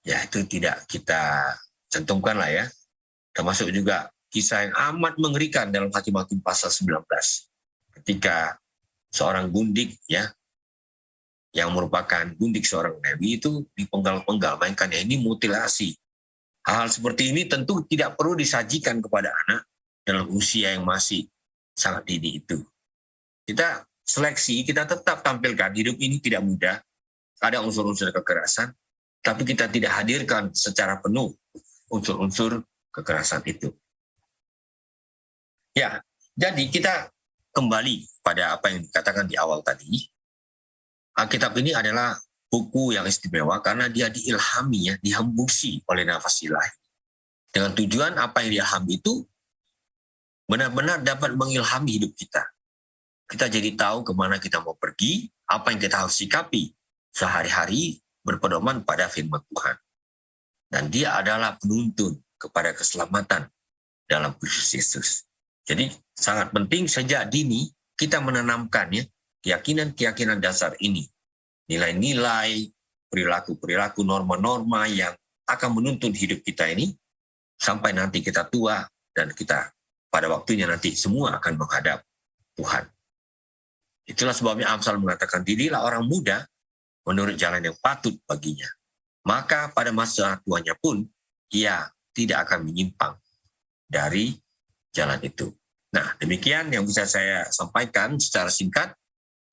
ya itu tidak kita cantumkan lah ya. Termasuk juga kisah yang amat mengerikan dalam Hakim-Hakim pasal 19. Ketika seorang gundik ya, yang merupakan gundik seorang Lewi itu dipenggal-penggal, mainkan ini mutilasi. Hal-hal seperti ini tentu tidak perlu disajikan kepada anak dalam usia yang masih sangat dini itu. Kita seleksi, kita tetap tampilkan hidup ini tidak mudah, ada unsur-unsur kekerasan, tapi kita tidak hadirkan secara penuh unsur-unsur kekerasan itu. Ya, jadi kita kembali pada apa yang dikatakan di awal tadi. Alkitab ini adalah buku yang istimewa karena dia diilhami, ya, dihembusi oleh nafas ilahi. Dengan tujuan apa yang diilhami itu benar-benar dapat mengilhami hidup kita. Kita jadi tahu kemana kita mau pergi, apa yang kita harus sikapi sehari-hari berpedoman pada firman Tuhan. Dan dia adalah penuntun kepada keselamatan dalam Kristus Yesus. Jadi sangat penting sejak dini kita menanamkan ya keyakinan-keyakinan dasar ini. Nilai-nilai, perilaku-perilaku, norma-norma yang akan menuntun hidup kita ini sampai nanti kita tua dan kita pada waktunya nanti semua akan menghadap Tuhan. Itulah sebabnya Amsal mengatakan, dirilah orang muda menurut jalan yang patut baginya. Maka pada masa tuanya pun ia tidak akan menyimpang dari jalan itu. Nah, demikian yang bisa saya sampaikan secara singkat.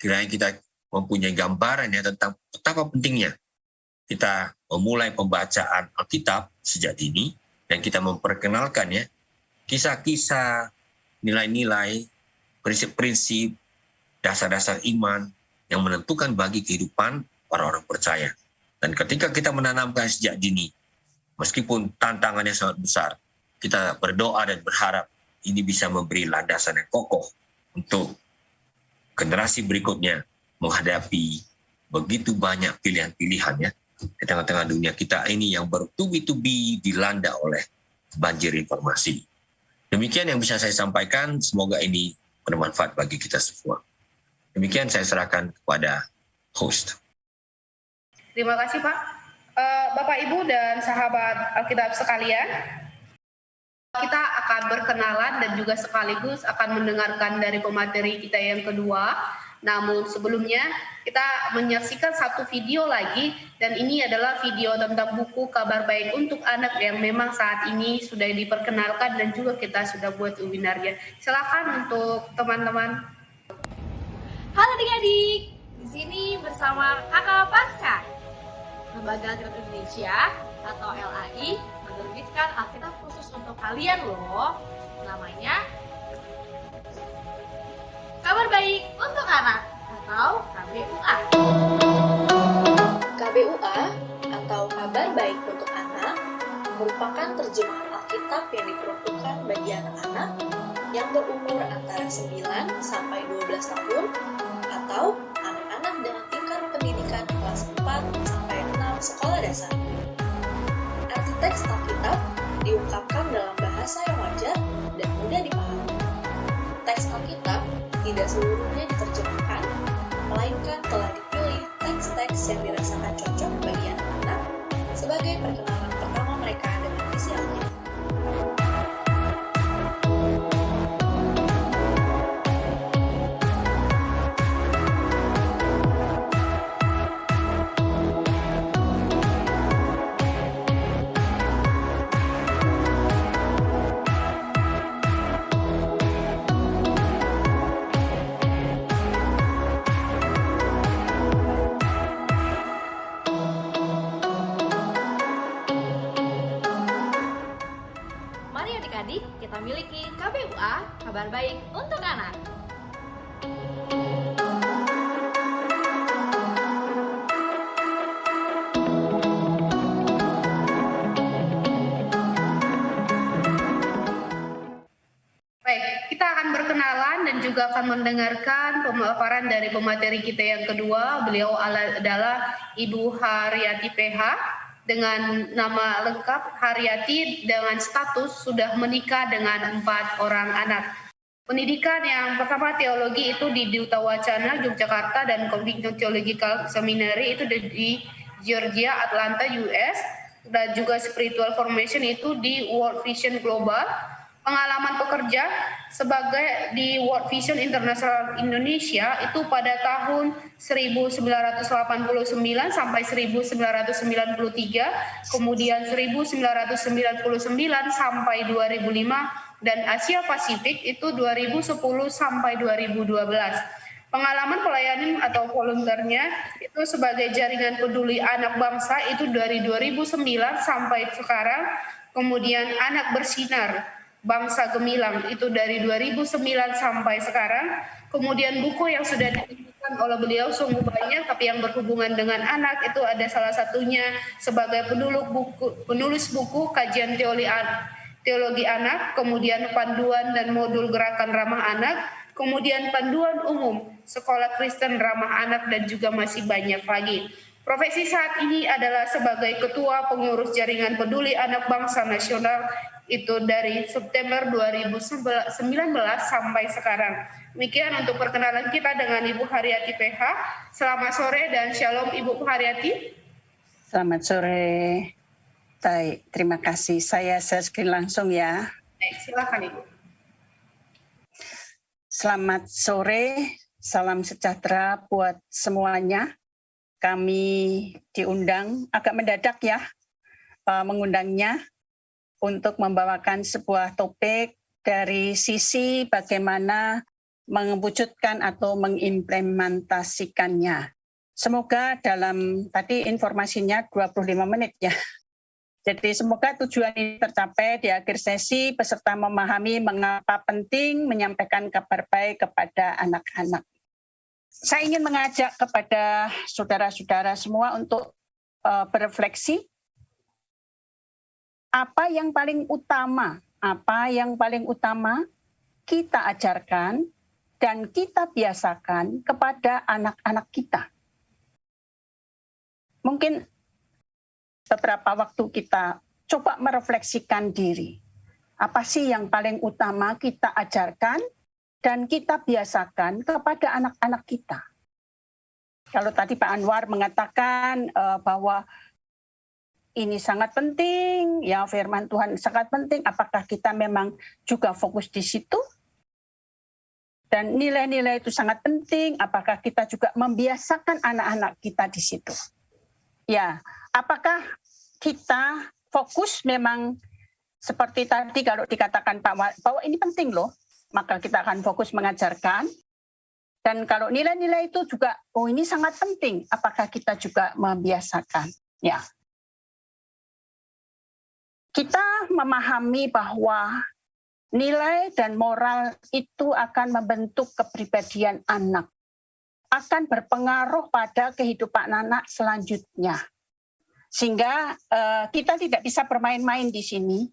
Kiranya kita mempunyai gambaran ya tentang betapa pentingnya kita memulai pembacaan Alkitab sejak dini dan kita memperkenalkan ya kisah-kisah, nilai-nilai, prinsip-prinsip, dasar-dasar iman yang menentukan bagi kehidupan orang-orang percaya. Dan ketika kita menanamkan sejak dini, meskipun tantangannya sangat besar, kita berdoa dan berharap ini bisa memberi landasan yang kokoh untuk generasi berikutnya menghadapi begitu banyak pilihan-pilihan ya di tengah-tengah dunia kita ini yang bertubi-tubi dilanda oleh banjir informasi. Demikian yang bisa saya sampaikan, semoga ini bermanfaat bagi kita semua. Demikian saya serahkan kepada host. Terima kasih Pak. Bapak, Ibu, dan sahabat Alkitab sekalian, kita akan berkenalan dan juga sekaligus akan mendengarkan dari pemateri kita yang kedua. Namun sebelumnya kita menyaksikan satu video lagi, dan ini adalah video tentang buku Kabar Baik untuk Anak yang memang saat ini sudah diperkenalkan dan juga kita sudah buat webinarnya. Silakan untuk teman-teman. Halo adik-adik, di sini bersama Kakak Pasca. Lembaga Alkitab Indonesia atau LAI menerbitkan Alkitab khusus untuk kalian loh. Namanya Kabar Baik untuk Anak atau KBUA. KBUA atau Kabar Baik untuk Anak merupakan terjemahan Alkitab yang diperuntukkan bagi anak-anak yang berumur antara 9 sampai 12 tahun atau anak-anak dengan tingkat pendidikan kelas 4 sampai 6 sekolah dasar. Arti teks Alkitab diungkapkan dalam bahasa yang wajar dan mudah dipahami. Teks Alkitab tidak seluruhnya diterjemahkan, melainkan telah dipilih teks-teks yang dirasakan cocok bagi anak-anak sebagai perkenalan pertama mereka dengan isi Alkitab. Mari adik-adik kita miliki KBUA, Kabar Baik untuk Anak. Baik, kita akan berkenalan dan juga akan mendengarkan pemaparan dari pemateri kita yang kedua. Beliau adalah Ibu Haryati PH. Dengan nama lengkap Haryati dengan status sudah menikah dengan 4 orang anak. Pendidikan yang pertama teologi itu di Duta Wacana Yogyakarta dan Congregational Theological Seminary itu di Georgia, Atlanta, US, dan juga Spiritual Formation itu di World Vision Global. Pengalaman pekerja sebagai di World Vision International Indonesia itu pada tahun 1989 sampai 1993, kemudian 1999 sampai 2005, dan Asia Pasifik itu 2010 sampai 2012. Pengalaman pelayanan atau volunteernya itu sebagai jaringan peduli anak bangsa itu dari 2009 sampai sekarang, kemudian anak bersinar Bangsa Gemilang itu dari 2009 sampai sekarang. Kemudian buku yang sudah dituliskan oleh beliau sungguh banyak, tapi yang berhubungan dengan anak itu ada salah satunya sebagai penulis buku Kajian Teologi Anak, kemudian panduan dan modul gerakan ramah anak, kemudian panduan umum Sekolah Kristen Ramah Anak, dan juga masih banyak lagi. Profesi saat ini adalah sebagai Ketua Pengurus Jaringan Peduli Anak Bangsa Nasional itu dari September 2019 sampai sekarang. Demikian untuk perkenalan kita dengan Ibu Haryati PH. Selamat sore dan shalom Ibu Haryati. Selamat sore. Baik, terima kasih. Saya share screen langsung ya. Baik, silakan Ibu. Selamat sore, salam sejahtera buat semuanya. Kami diundang, agak mendadak ya, mengundangnya untuk membawakan sebuah topik dari sisi bagaimana mewujudkan atau mengimplementasikannya. Semoga dalam tadi informasinya 25 menit ya. Jadi semoga tujuan ini tercapai di akhir sesi, peserta memahami mengapa penting menyampaikan kabar baik kepada anak-anak. Saya ingin mengajak kepada saudara-saudara semua untuk berefleksi. Apa yang paling utama apa yang paling utama kita ajarkan dan kita biasakan kepada anak-anak kita. Mungkin beberapa waktu kita coba merefleksikan diri. Apa sih yang paling utama kita ajarkan dan kita biasakan kepada anak-anak kita? Kalau tadi Pak Anwar mengatakan bahwa ini sangat penting, ya firman Tuhan sangat penting, apakah kita memang juga fokus di situ? Dan nilai-nilai itu sangat penting, apakah kita juga membiasakan anak-anak kita di situ? Ya, apakah kita fokus memang seperti tadi kalau dikatakan Pak Wal, bahwa ini penting loh, maka kita akan fokus mengajarkan. Dan kalau nilai-nilai itu juga, oh ini sangat penting, apakah kita juga membiasakan? Ya. Kita memahami bahwa nilai dan moral itu akan membentuk kepribadian anak, akan berpengaruh pada kehidupan anak selanjutnya. Sehingga kita tidak bisa bermain-main di sini,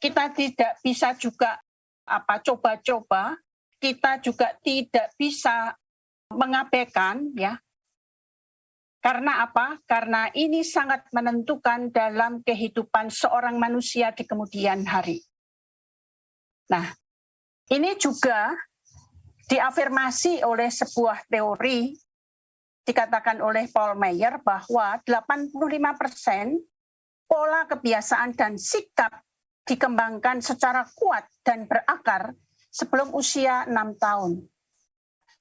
kita tidak bisa juga coba-coba, kita juga tidak bisa mengabaikan, ya. Karena apa? Karena ini sangat menentukan dalam kehidupan seorang manusia di kemudian hari. Nah, ini juga diafirmasi oleh sebuah teori, dikatakan oleh Paul Meyer bahwa 85% pola kebiasaan dan sikap dikembangkan secara kuat dan berakar sebelum usia 6 tahun.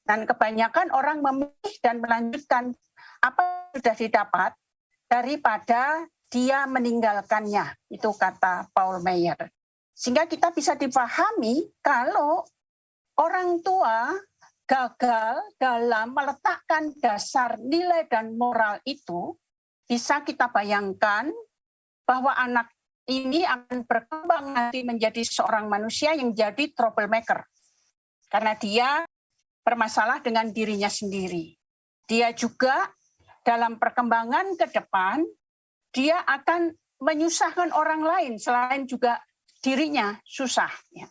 Dan kebanyakan orang memilih dan melanjutkan apa yang sudah didapat daripada dia meninggalkannya. Itu kata Paul Meyer. Sehingga kita bisa dipahami kalau orang tua gagal dalam meletakkan dasar nilai dan moral itu, bisa kita bayangkan bahwa anak ini akan berkembang nanti menjadi seorang manusia yang jadi troublemaker. Karena dia bermasalah dengan dirinya sendiri. Dia juga dalam perkembangan ke depan, dia akan menyusahkan orang lain selain juga dirinya susah. Ya.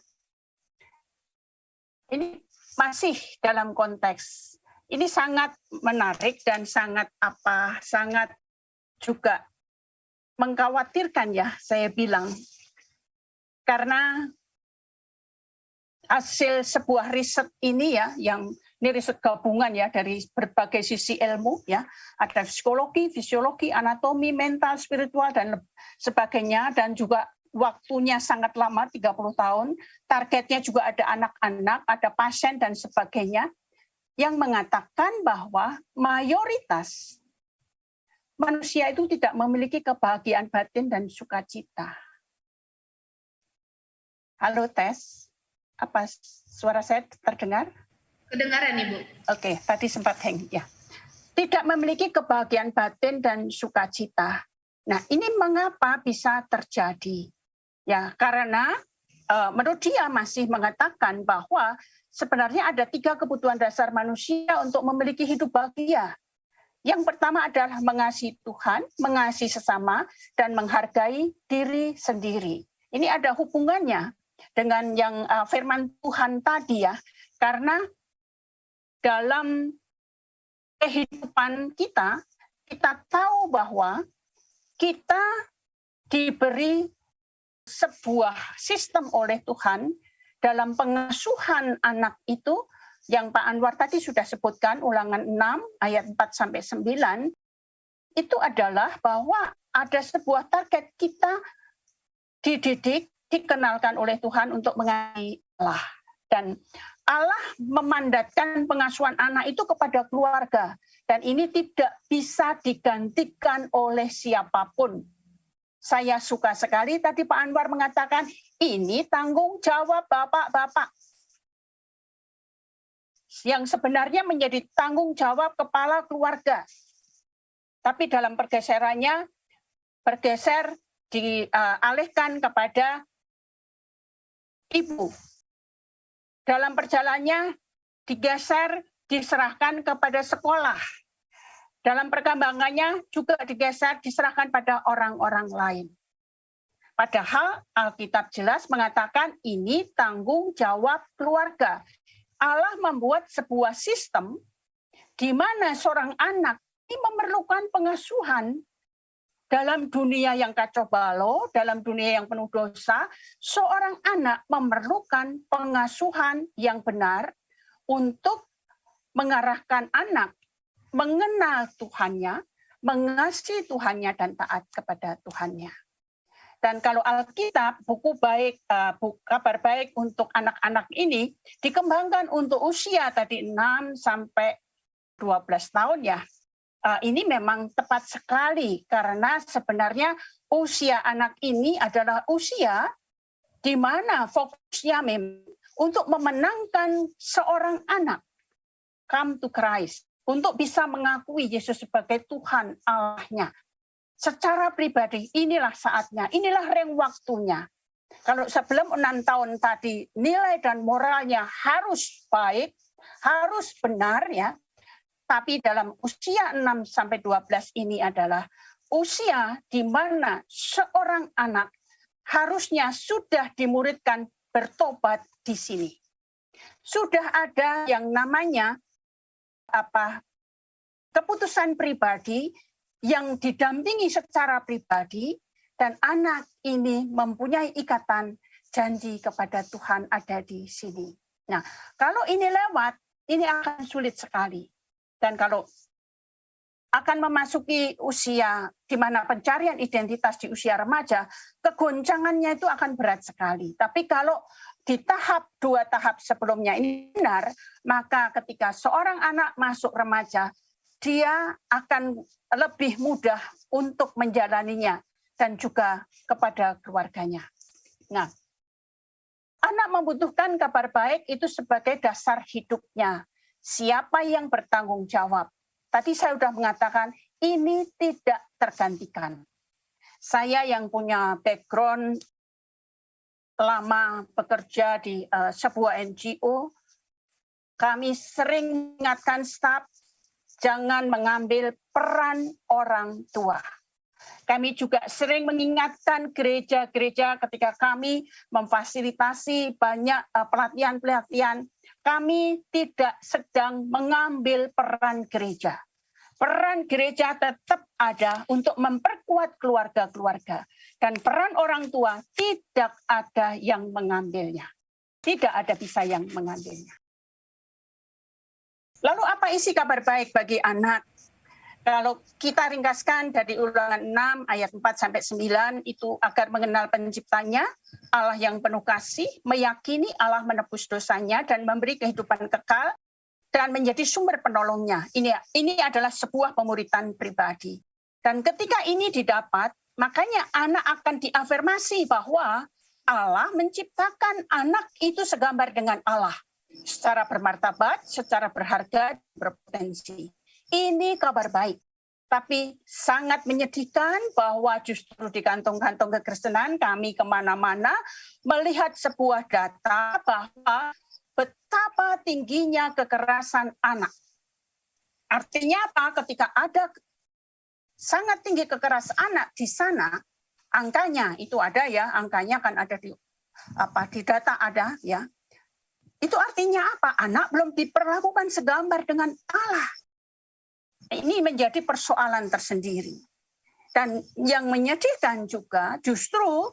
Ini masih dalam konteks, ini sangat menarik dan sangat juga mengkhawatirkan ya, saya bilang. Karena hasil sebuah riset ini ya, yang ini riset gabungan ya dari berbagai sisi ilmu ya, ada psikologi, fisiologi, anatomi, mental, spiritual dan sebagainya, dan juga waktunya sangat lama 30 tahun, targetnya juga ada anak-anak, ada pasien dan sebagainya, yang mengatakan bahwa mayoritas manusia itu tidak memiliki kebahagiaan batin dan sukacita. Halo Tes, apa suara saya terdengar? Kedengaran Ibu. Oke, tadi sempat hang ya. Tidak memiliki kebahagiaan batin dan sukacita. Nah, ini mengapa bisa terjadi? Ya, karena menurut dia masih mengatakan bahwa sebenarnya ada 3 kebutuhan dasar manusia untuk memiliki hidup bahagia. Yang pertama adalah mengasihi Tuhan, mengasihi sesama, dan menghargai diri sendiri. Ini ada hubungannya dengan yang firman Tuhan tadi ya, karena dalam kehidupan kita tahu bahwa kita diberi sebuah sistem oleh Tuhan dalam pengasuhan anak itu, yang Pak Anwar tadi sudah sebutkan, Ulangan 6 ayat 4-9, itu adalah bahwa ada sebuah target kita dididik, dikenalkan oleh Tuhan untuk mengasihi Allah. Dan Allah memandatkan pengasuhan anak itu kepada keluarga. Dan ini tidak bisa digantikan oleh siapapun. Saya suka sekali tadi Pak Anwar mengatakan, ini tanggung jawab bapak-bapak. Yang sebenarnya menjadi tanggung jawab kepala keluarga. Tapi dalam pergeserannya, bergeser dialihkan kepada ibu. Dalam perjalanannya digeser, diserahkan kepada sekolah. Dalam perkembangannya juga digeser, diserahkan pada orang-orang lain. Padahal Alkitab jelas mengatakan ini tanggung jawab keluarga. Allah membuat sebuah sistem di mana seorang anak ini memerlukan pengasuhan. Dalam dunia yang kacau balau, dalam dunia yang penuh dosa, seorang anak memerlukan pengasuhan yang benar untuk mengarahkan anak mengenal Tuhannya, mengasihi Tuhannya, dan taat kepada Tuhannya. Dan kalau Alkitab, buku baik, kabar baik untuk anak-anak ini dikembangkan untuk usia tadi 6 sampai 12 tahun ya. Ini memang tepat sekali karena sebenarnya usia anak ini adalah usia di mana fokusnya memang untuk memenangkan seorang anak come to Christ, untuk bisa mengakui Yesus sebagai Tuhan Allahnya. Secara pribadi, inilah saatnya, inilah reng waktunya. Kalau sebelum 6 tahun tadi, nilai dan moralnya harus baik, harus benar ya. Tapi dalam usia 6 sampai 12 ini adalah usia di mana seorang anak harusnya sudah dimuridkan bertobat di sini. Sudah ada yang namanya keputusan pribadi yang didampingi secara pribadi, dan anak ini mempunyai ikatan janji kepada Tuhan ada di sini. Nah, kalau ini lewat, ini akan sulit sekali. Dan kalau akan memasuki usia di mana pencarian identitas di usia remaja, kegoncangannya itu akan berat sekali. Tapi kalau di dua tahap sebelumnya ini benar, maka ketika seorang anak masuk remaja, dia akan lebih mudah untuk menjalaninya dan juga kepada keluarganya. Nah, anak membutuhkan kabar baik itu sebagai dasar hidupnya. Siapa yang bertanggung jawab? Tadi saya sudah mengatakan ini tidak tergantikan. Saya yang punya background lama bekerja di sebuah NGO, kami sering mengingatkan staf, jangan mengambil peran orang tua. Kami juga sering mengingatkan gereja-gereja ketika kami memfasilitasi banyak pelatihan-pelatihan, kami tidak sedang mengambil peran gereja. Peran gereja tetap ada untuk memperkuat keluarga-keluarga. Dan peran orang tua tidak ada yang mengambilnya. Tidak ada bisa yang mengambilnya. Lalu apa isi kabar baik bagi anak? Kalau kita ringkaskan dari Ulangan 6 ayat 4-9 itu agar mengenal penciptanya, Allah yang penuh kasih, meyakini Allah menebus dosanya dan memberi kehidupan kekal dan menjadi sumber penolongnya. Ini adalah sebuah pemuritan pribadi. Dan ketika ini didapat, makanya anak akan diafirmasi bahwa Allah menciptakan anak itu segambar dengan Allah. Secara bermartabat, secara berharga, berpotensi. Ini kabar baik. Tapi sangat menyedihkan bahwa justru di kantong-kantong kekristenan kami kemana-mana melihat sebuah data bahwa betapa tingginya kekerasan anak. Artinya apa? Ketika ada sangat tinggi kekerasan anak di sana, angkanya itu ada ya, angkanya kan ada di data ada ya. Itu artinya apa? Anak belum diperlakukan segambar dengan Allah. Ini menjadi persoalan tersendiri. Dan yang menyedihkan juga justru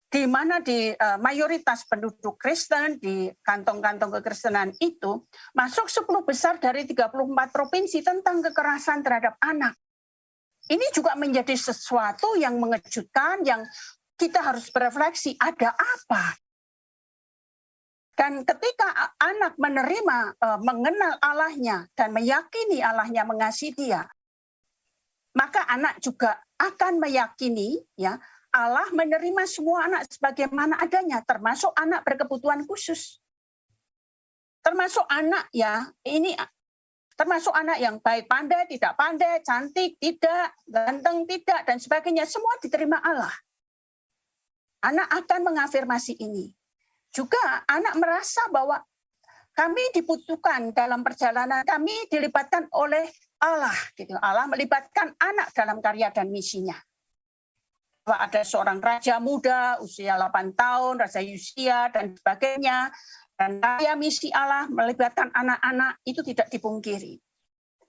di mana di mayoritas penduduk Kristen di kantong-kantong kekristenan itu masuk 10 besar dari 34 provinsi tentang kekerasan terhadap anak. Ini juga menjadi sesuatu yang mengejutkan, yang kita harus berefleksi, ada apa? Dan ketika anak menerima, mengenal Allahnya dan meyakini Allahnya mengasihi dia, maka anak juga akan meyakini ya Allah menerima semua anak sebagaimana adanya, termasuk anak berkebutuhan khusus. Termasuk anak ya, ini termasuk anak yang baik pandai, tidak pandai, cantik, tidak, ganteng, tidak, dan sebagainya. Semua diterima Allah. Anak akan mengafirmasi ini. Juga anak merasa bahwa kami dibutuhkan dalam perjalanan, kami dilibatkan oleh Allah. Gitu. Allah melibatkan anak dalam karya dan misinya. ada seorang raja muda usia 8 tahun, Raja Usia dan sebagainya, dan karya misi Allah melibatkan anak-anak itu tidak dipungkiri.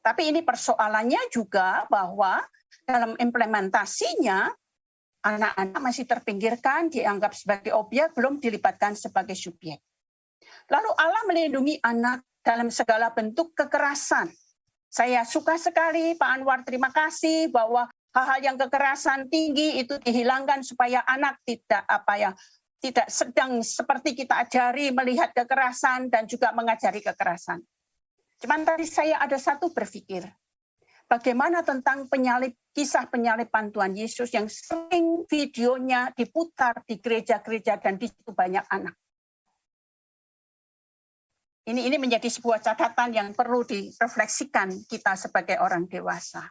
Tapi ini persoalannya juga bahwa dalam implementasinya anak-anak masih terpinggirkan, dianggap sebagai objek, belum dilibatkan sebagai subjek. Lalu Allah melindungi anak dalam segala bentuk kekerasan. Saya suka sekali Pak Anwar, terima kasih bahwa hal-hal yang kekerasan tinggi itu dihilangkan supaya anak tidak sedang seperti kita ajari melihat kekerasan dan juga mengajari kekerasan. Cuman tadi saya ada satu berpikir, bagaimana tentang kisah penyaliban Tuhan Yesus yang sering videonya diputar di gereja-gereja dan di situ banyak anak. Ini menjadi sebuah catatan yang perlu direfleksikan kita sebagai orang dewasa.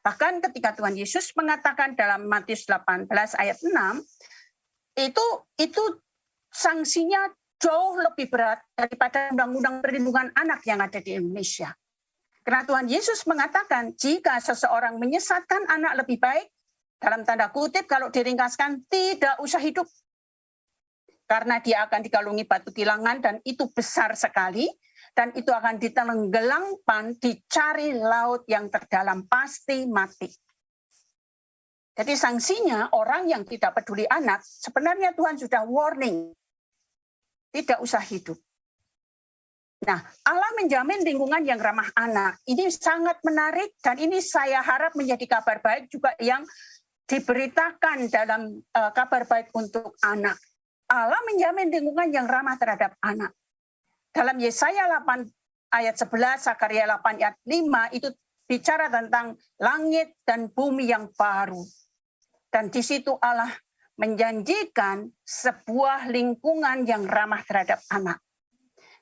Bahkan ketika Tuhan Yesus mengatakan dalam Matius 18 ayat 6, itu sanksinya jauh lebih berat daripada undang-undang perlindungan anak yang ada di Indonesia. Karena Tuhan Yesus mengatakan, jika seseorang menyesatkan anak lebih baik, dalam tanda kutip kalau diringkaskan, tidak usah hidup. Karena dia akan dikalungi batu kilangan dan itu besar sekali. Dan itu akan ditenggelamkan, dicari laut yang terdalam, pasti mati. Jadi sanksinya orang yang tidak peduli anak, sebenarnya Tuhan sudah warning. Tidak usah hidup. Nah, Allah menjamin lingkungan yang ramah anak. Ini sangat menarik dan ini saya harap menjadi kabar baik juga yang diberitakan dalam kabar baik untuk anak. Allah menjamin lingkungan yang ramah terhadap anak. Dalam Yesaya 8 ayat 11, Zakaria 8 ayat 5 itu bicara tentang langit dan bumi yang baru. Dan di situ Allah menjanjikan sebuah lingkungan yang ramah terhadap anak.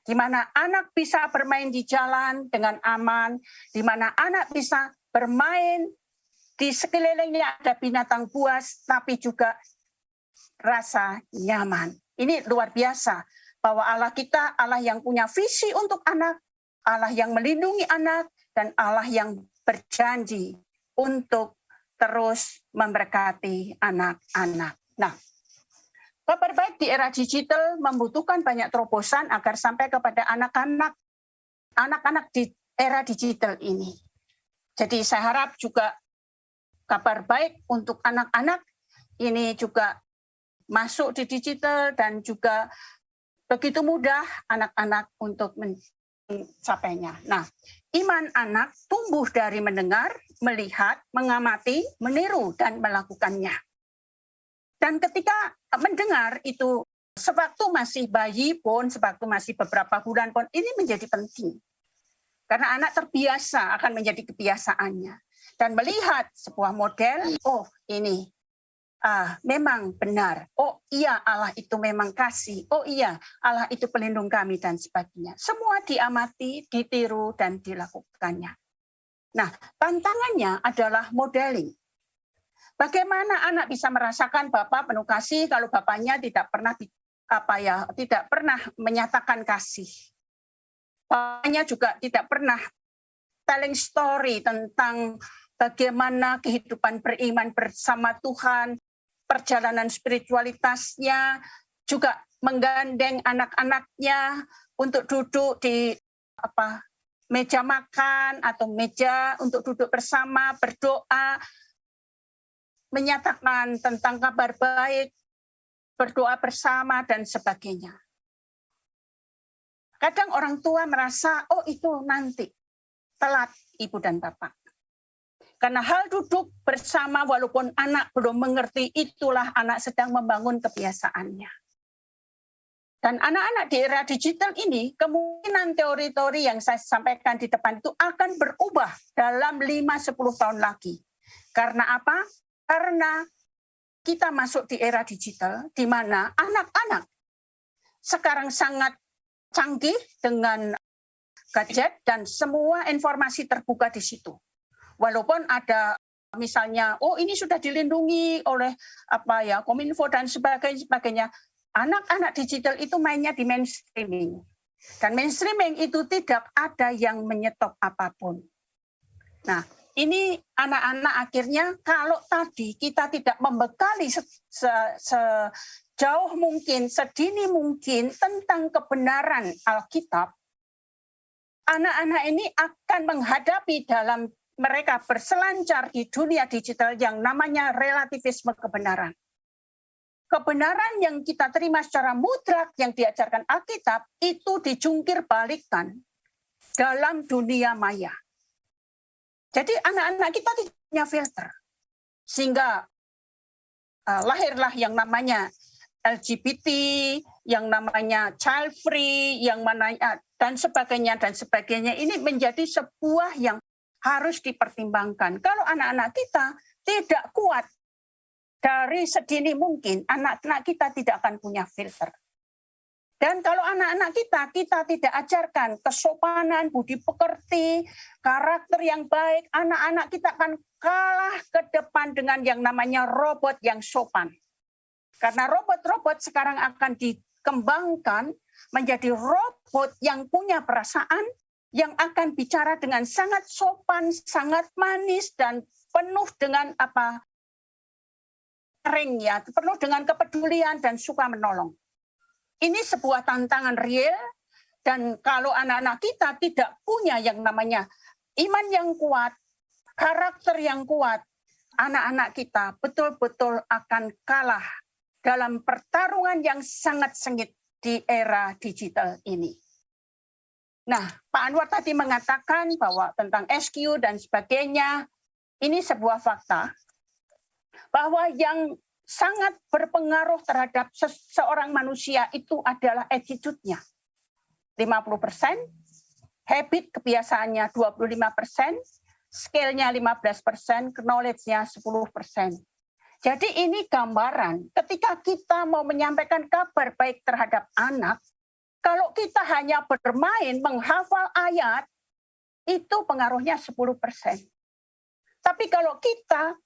Di mana anak bisa bermain di jalan dengan aman, di mana anak bisa bermain di sekelilingnya ada binatang buas, tapi juga rasa nyaman. Ini luar biasa. Bahwa Allah kita, Allah yang punya visi untuk anak, Allah yang melindungi anak, dan Allah yang berjanji untuk terus memberkati anak-anak. Nah, kabar baik di era digital membutuhkan banyak terobosan agar sampai kepada anak-anak di era digital ini. Jadi saya harap juga kabar baik untuk anak-anak ini juga masuk di digital dan juga begitu mudah anak-anak untuk mencapainya. Nah, iman anak tumbuh dari mendengar, melihat, mengamati, meniru, dan melakukannya. Dan ketika mendengar itu, sewaktu masih bayi pun, sewaktu masih beberapa bulan pun, ini menjadi penting. Karena anak terbiasa akan menjadi kebiasaannya. Dan melihat sebuah model, oh ini memang benar. Oh iya, Allah itu memang kasih. Oh iya, Allah itu pelindung kami dan sebagainya. Semua diamati, ditiru, dan dilakukannya. Nah, tantangannya adalah modeling. Bagaimana anak bisa merasakan Bapak penuh kasih kalau bapaknya tidak pernah menyatakan kasih. Bapaknya juga tidak pernah telling story tentang bagaimana kehidupan beriman bersama Tuhan, perjalanan spiritualitasnya, juga menggandeng anak-anaknya untuk duduk di meja makan atau meja untuk duduk bersama, berdoa, menyatakan tentang kabar baik, berdoa bersama, dan sebagainya. Kadang orang tua merasa, oh itu nanti, telat ibu dan bapak. Karena hal duduk bersama walaupun anak belum mengerti, itulah anak sedang membangun kebiasaannya. Dan anak-anak di era digital ini, kemungkinan teori-teori yang saya sampaikan di depan itu akan berubah dalam 5-10 tahun lagi. Karena apa? Karena kita masuk di era digital, di mana anak-anak sekarang sangat canggih dengan gadget dan semua informasi terbuka di situ. Walaupun ada misalnya, oh ini sudah dilindungi oleh Kominfo dan sebagainya. Anak-anak digital itu mainnya di mainstreaming. Dan mainstreaming itu tidak ada yang menyetop apapun. Nah, ini anak-anak akhirnya kalau tadi kita tidak membekali sejauh mungkin, sedini mungkin tentang kebenaran Alkitab, anak-anak ini akan menghadapi dalam mereka berselancar di dunia digital yang namanya relativisme kebenaran. Kebenaran yang kita terima secara mutlak yang diajarkan Alkitab itu dijungkir balikkan dalam dunia maya. Jadi anak-anak kita tidak punya filter. Sehingga lahirlah yang namanya LGBT, yang namanya child free, yang mana dan sebagainya ini menjadi sebuah yang harus dipertimbangkan. Kalau anak-anak kita tidak kuat dari sedini mungkin, anak-anak kita tidak akan punya filter. Dan kalau anak-anak kita tidak ajarkan kesopanan, budi pekerti, karakter yang baik, anak-anak kita akan kalah ke depan dengan yang namanya robot yang sopan. Karena robot-robot sekarang akan dikembangkan menjadi robot yang punya perasaan, yang akan bicara dengan sangat sopan, sangat manis, dan penuh dengan penuh dengan kepedulian dan suka menolong. Ini sebuah tantangan real, dan kalau anak-anak kita tidak punya yang namanya iman yang kuat, karakter yang kuat, anak-anak kita betul-betul akan kalah dalam pertarungan yang sangat sengit di era digital ini. Nah, Pak Anwar tadi mengatakan bahwa tentang SQ dan sebagainya, ini sebuah fakta bahwa yang sangat berpengaruh terhadap seorang manusia itu adalah attitude-nya. 50%, habit kebiasaannya 25%, skill-nya 15%, knowledge-nya 10%. Jadi ini gambaran ketika kita mau menyampaikan kabar baik terhadap anak, kalau kita hanya bermain menghafal ayat, itu pengaruhnya 10%. Tapi kalau kita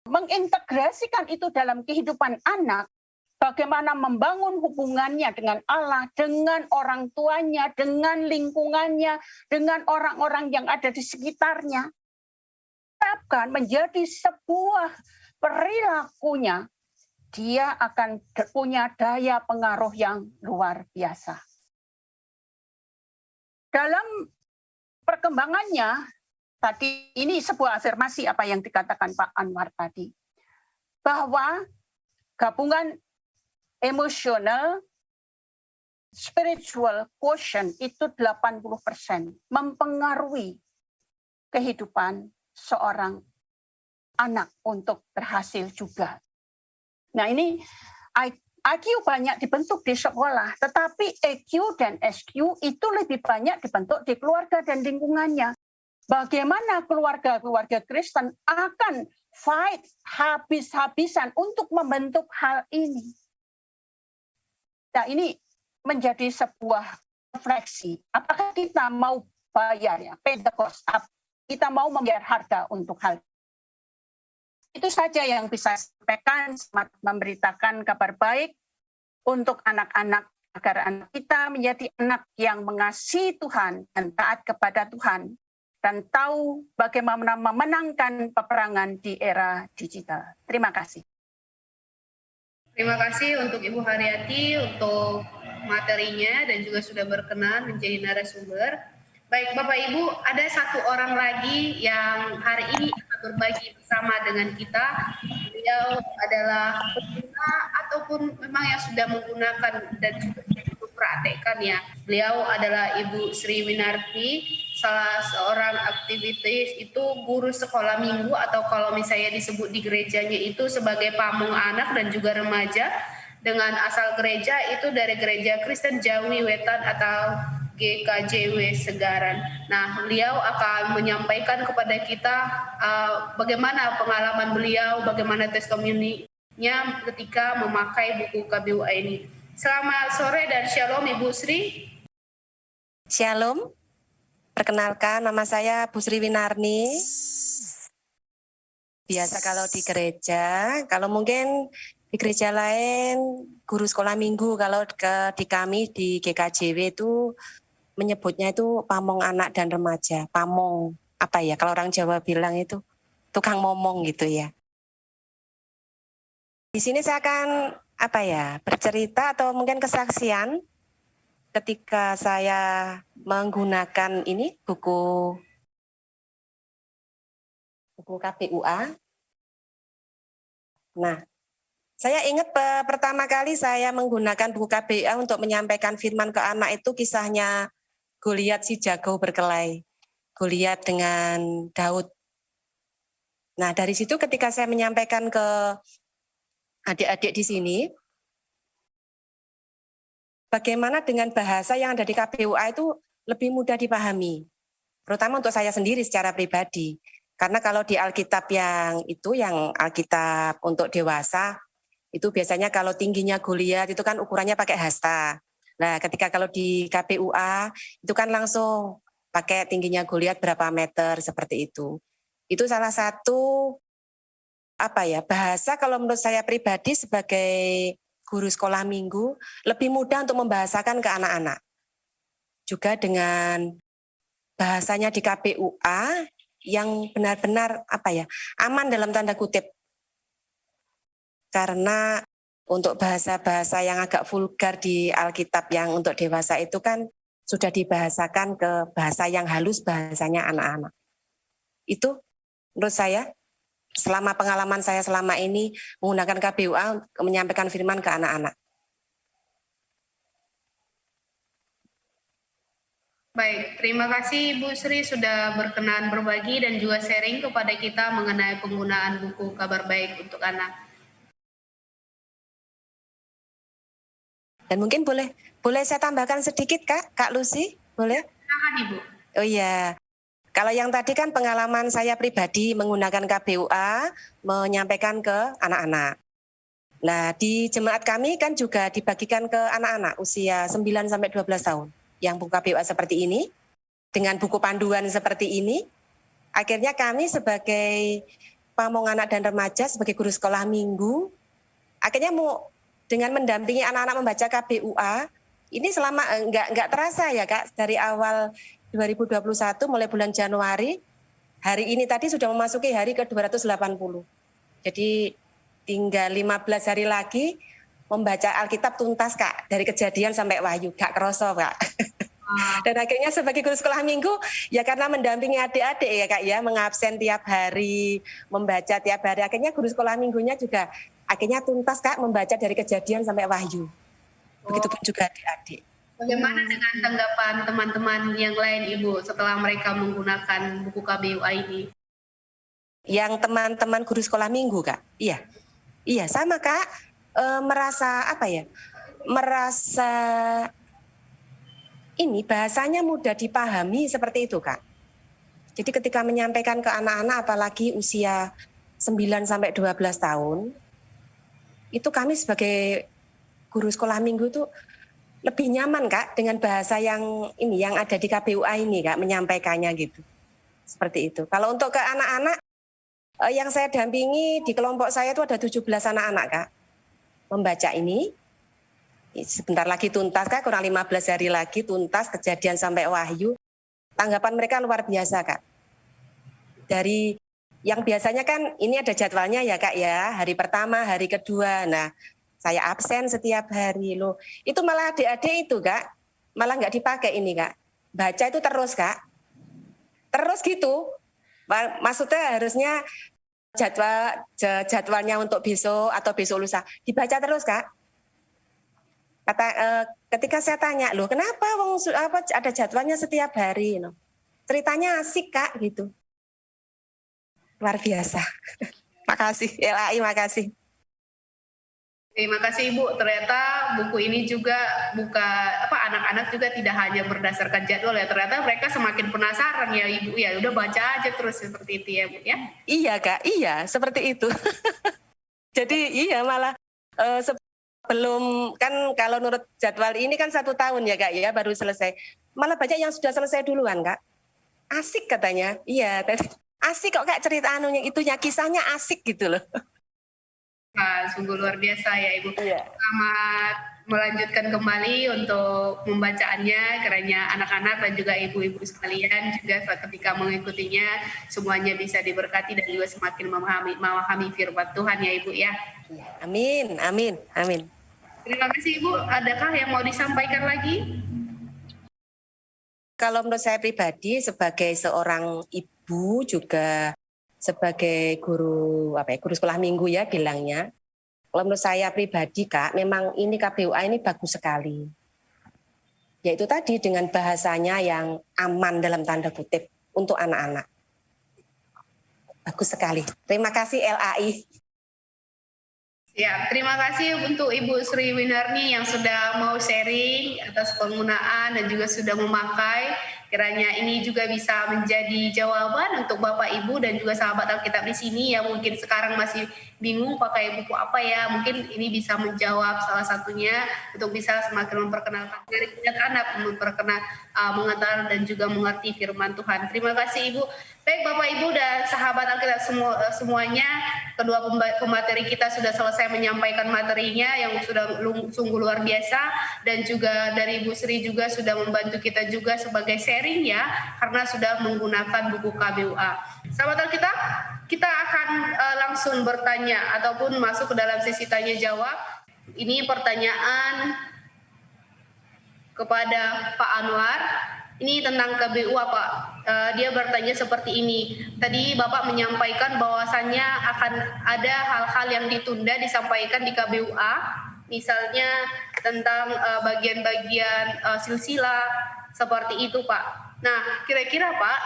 mengintegrasikan itu dalam kehidupan anak, bagaimana membangun hubungannya dengan Allah, dengan orang tuanya, dengan lingkungannya, dengan orang-orang yang ada di sekitarnya, terapkan menjadi sebuah perilakunya, dia akan punya daya pengaruh yang luar biasa. Dalam perkembangannya, tadi ini sebuah afirmasi apa yang dikatakan Pak Anwar tadi, bahwa gabungan emosional, spiritual quotient itu 80% mempengaruhi kehidupan seorang anak untuk berhasil juga. Nah ini IQ banyak dibentuk di sekolah, tetapi EQ dan SQ itu lebih banyak dibentuk di keluarga dan lingkungannya. Bagaimana keluarga-keluarga Kristen akan fight habis-habisan untuk membentuk hal ini. Nah ini menjadi sebuah refleksi. Apakah kita mau bayar ya, pay the cost, kita mau membayar harga untuk hal ini. Itu saja yang bisa saya sampaikan, memberitakan kabar baik untuk anak-anak, agar anak kita menjadi anak yang mengasihi Tuhan dan taat kepada Tuhan, dan tahu bagaimana memenangkan peperangan di era digital. Terima kasih. Terima kasih untuk Ibu Haryati untuk materinya dan juga sudah berkenan menjadi narasumber. Baik Bapak Ibu, ada satu orang lagi yang hari ini akan berbagi bersama dengan kita. Beliau adalah pengguna ataupun memang yang sudah menggunakan dan juga mempraktekkan ya. Beliau adalah Ibu Sri Winarti, salah seorang aktivitas itu guru sekolah minggu, atau kalau misalnya disebut di gerejanya itu sebagai pamong anak dan juga remaja, dengan asal gereja itu dari Gereja Kristen Jawi Wetan atau GKJW Segaran. Nah, beliau akan menyampaikan kepada kita bagaimana pengalaman beliau, bagaimana testimoninya ketika memakai buku KBUA ini. Selamat sore dan shalom Ibu Sri. Shalom. Perkenalkan, nama saya Bu Sri Winarni. Biasa kalau di gereja, kalau mungkin di gereja lain guru sekolah minggu, kalau di kami di GKJW itu menyebutnya itu pamong anak dan remaja, pamong. apa ya, kalau orang Jawa bilang itu tukang ngomong gitu ya. Di sini saya akan apa ya, bercerita atau mungkin kesaksian ketika saya menggunakan ini buku KPUA. Nah, saya ingat pertama kali saya menggunakan buku KPUA untuk menyampaikan firman ke anak itu kisahnya Goliat si jago berkelahi. Goliat dengan Daud. Nah, dari situ ketika saya menyampaikan ke adik-adik di sini, bagaimana dengan bahasa yang ada di KPUA itu lebih mudah dipahami. Terutama untuk saya sendiri secara pribadi. Karena kalau di Alkitab yang Alkitab untuk dewasa, itu biasanya kalau tingginya Goliat itu kan ukurannya pakai hasta. Nah, ketika kalau di KPUA itu kan langsung pakai tingginya Goliat berapa meter seperti itu. Itu salah satu bahasa kalau menurut saya pribadi sebagai guru sekolah minggu lebih mudah untuk membahasakan ke anak-anak. Juga dengan bahasanya di KPUA yang benar-benar aman dalam tanda kutip. Karena untuk bahasa-bahasa yang agak vulgar di Alkitab yang untuk dewasa itu kan sudah dibahasakan ke bahasa yang halus, bahasanya anak-anak. Itu menurut saya, selama pengalaman saya selama ini menggunakan KPUA untuk menyampaikan firman ke anak-anak. Baik, terima kasih Ibu Sri sudah berkenan berbagi dan juga sharing kepada kita mengenai penggunaan buku Kabar Baik untuk anak. Dan mungkin boleh saya tambahkan sedikit Kak Lucy, boleh? Silakan Ibu. Oh iya, kalau yang tadi kan pengalaman saya pribadi menggunakan KPUA menyampaikan ke anak-anak. Nah, di jemaat kami kan juga dibagikan ke anak-anak usia 9-12 tahun. Yang buku KPUA seperti ini, dengan buku panduan seperti ini, akhirnya kami sebagai pamong anak dan remaja, sebagai guru sekolah minggu, akhirnya mau dengan mendampingi anak-anak membaca KPUA, ini selama nggak terasa ya Kak, dari awal 2021 mulai bulan Januari, hari ini tadi sudah memasuki hari ke-280. Jadi tinggal 15 hari lagi membaca Alkitab tuntas Kak, dari Kejadian sampai Wahyu, gak kerasa Kak. Dan akhirnya sebagai guru sekolah minggu, ya karena mendampingi adik-adik ya Kak ya, mengabsen tiap hari, membaca tiap hari, akhirnya guru sekolah minggunya juga akhirnya tuntas Kak, membaca dari Kejadian sampai Wahyu. Begitupun juga adik-adik. Bagaimana dengan tanggapan teman-teman yang lain Ibu setelah mereka menggunakan buku KPUA ini? Yang teman-teman guru sekolah minggu Kak, iya sama Kak. Merasa ini bahasanya mudah dipahami seperti itu Kak. Jadi ketika menyampaikan ke anak-anak apalagi usia 9-12 tahun, itu kami sebagai guru sekolah minggu itu lebih nyaman Kak dengan bahasa yang ada di KPUA ini Kak, menyampaikannya gitu. Seperti itu. Kalau untuk ke anak-anak yang saya dampingi di kelompok saya itu ada 17 anak-anak Kak. Membaca ini, sebentar lagi tuntas Kak, kurang 15 hari lagi tuntas Kejadian sampai Wahyu. Tanggapan mereka luar biasa Kak. Dari yang biasanya kan ini ada jadwalnya ya Kak ya, hari pertama, hari kedua. Nah, saya absen setiap hari loh. Itu malah adik-adik itu Kak, malah nggak dipakai ini Kak. Baca itu terus Kak. Terus gitu. Maksudnya harusnya jadwalnya untuk besok atau besok lusa dibaca terus Kak. Ketika saya tanya, loh kenapa ada jadwalnya setiap hari? Ceritanya asik Kak gitu. Luar biasa. Makasih, LAI makasih. Terima kasih Ibu. Ternyata buku ini juga anak-anak juga tidak hanya berdasarkan jadwal ya. Ternyata mereka semakin penasaran ya Ibu ya. Udah baca aja terus seperti itu ya Bu ya. Iya Kak, iya seperti itu. Jadi iya malah sebelum kan kalau menurut jadwal ini kan 1 tahun ya Kak ya baru selesai. Malah banyak yang sudah selesai duluan Kak. Asik katanya. Iya, asik kok Kak cerita itunya kisahnya asik gitu loh. Sungguh luar biasa ya Ibu. Iya. Selamat melanjutkan kembali untuk membacaannya, kiranya anak-anak dan juga ibu-ibu sekalian juga ketika mengikutinya semuanya bisa diberkati dan juga semakin memahami firman Tuhan ya Ibu ya. Amin, amin, amin. Terima kasih Ibu. Adakah yang mau disampaikan lagi? Kalau menurut saya pribadi sebagai seorang ibu juga sebagai guru guru sekolah minggu ya bilangnya. Kalau menurut saya pribadi Kak, memang ini KBUA ini bagus sekali. Yaitu tadi dengan bahasanya yang aman dalam tanda kutip untuk anak-anak. Bagus sekali. Terima kasih LAI. Ya, terima kasih untuk Ibu Sri Winarni yang sudah mau sharing atas penggunaan dan juga sudah memakai. Kiranya ini juga bisa menjadi jawaban untuk Bapak Ibu dan juga sahabat Alkitab di sini yang mungkin sekarang masih bingung pakai buku apa ya. Mungkin ini bisa menjawab salah satunya untuk bisa semakin memperkenalkan diri anak, mengetahui dan juga mengerti firman Tuhan. Terima kasih Ibu. Baik Bapak Ibu dan sahabat Alkitab semuanya, kedua pemateri kita sudah selesai menyampaikan materinya yang sudah sungguh luar biasa, dan juga dari Ibu Sri juga sudah membantu kita juga sebagai sharing ya, karena sudah menggunakan buku KBUA. Sahabat Alkitab, kita akan langsung bertanya ataupun masuk ke dalam sesi tanya jawab. Ini pertanyaan kepada Pak Anwar. Ini tentang KBUA Pak. Dia bertanya seperti ini. Tadi Bapak menyampaikan bahwasannya akan ada hal-hal yang ditunda disampaikan di KBUA, misalnya tentang bagian-bagian silsilah seperti itu Pak. Nah, kira-kira Pak,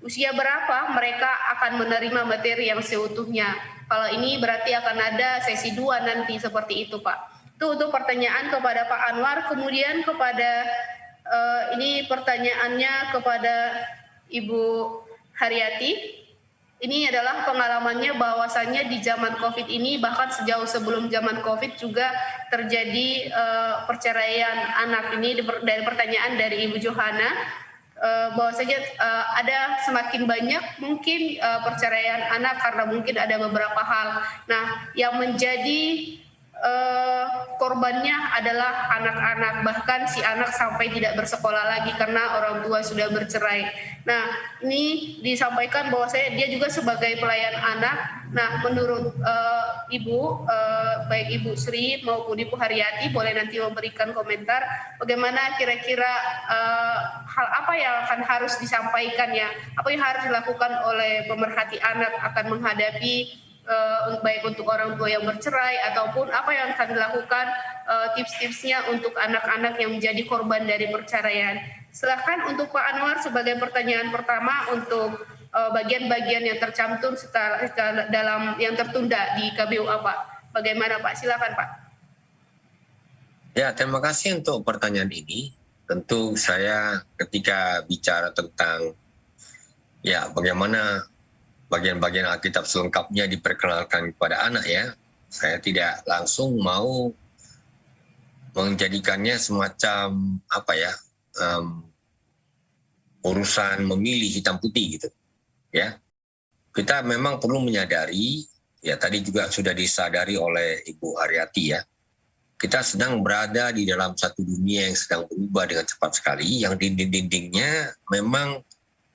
usia berapa mereka akan menerima materi yang seutuhnya? Kalau ini berarti akan ada sesi 2 nanti seperti itu Pak. Itu untuk pertanyaan kepada Pak Anwar. Kemudian kepada ini pertanyaannya kepada Ibu Haryati. Ini adalah pengalamannya bahwasannya di zaman COVID ini, bahkan sejauh sebelum zaman COVID juga terjadi perceraian anak. Ini dari pertanyaan dari Ibu Johana, bahwasanya ada semakin banyak mungkin perceraian anak karena mungkin ada beberapa hal. Nah, yang menjadi korbannya adalah anak-anak, bahkan si anak sampai tidak bersekolah lagi karena orang tua sudah bercerai. Nah, ini disampaikan bahwa dia juga sebagai pelayan anak. Nah, menurut Ibu, baik Ibu Sri maupun Ibu Haryati, boleh nanti memberikan komentar bagaimana kira-kira hal apa yang akan harus disampaikan ya, apa yang harus dilakukan oleh pemerhati anak akan menghadapi baik untuk orang tua yang bercerai ataupun apa yang akan dilakukan tips-tipsnya untuk anak-anak yang menjadi korban dari perceraian. Silakan untuk Pak Anwar sebagai pertanyaan pertama untuk bagian-bagian yang tercantum dalam yang tertunda di KBUA Pak. Bagaimana Pak? Silakan Pak. Ya, terima kasih untuk pertanyaan ini. Tentu saya ketika bicara tentang ya bagaimana bagian-bagian Alkitab selengkapnya diperkenalkan kepada anak ya, saya tidak langsung mau menjadikannya semacam urusan memilih hitam putih gitu ya. Kita memang perlu menyadari ya, tadi juga sudah disadari oleh Ibu Haryati ya, kita sedang berada di dalam satu dunia yang sedang berubah dengan cepat sekali, yang dinding-dindingnya memang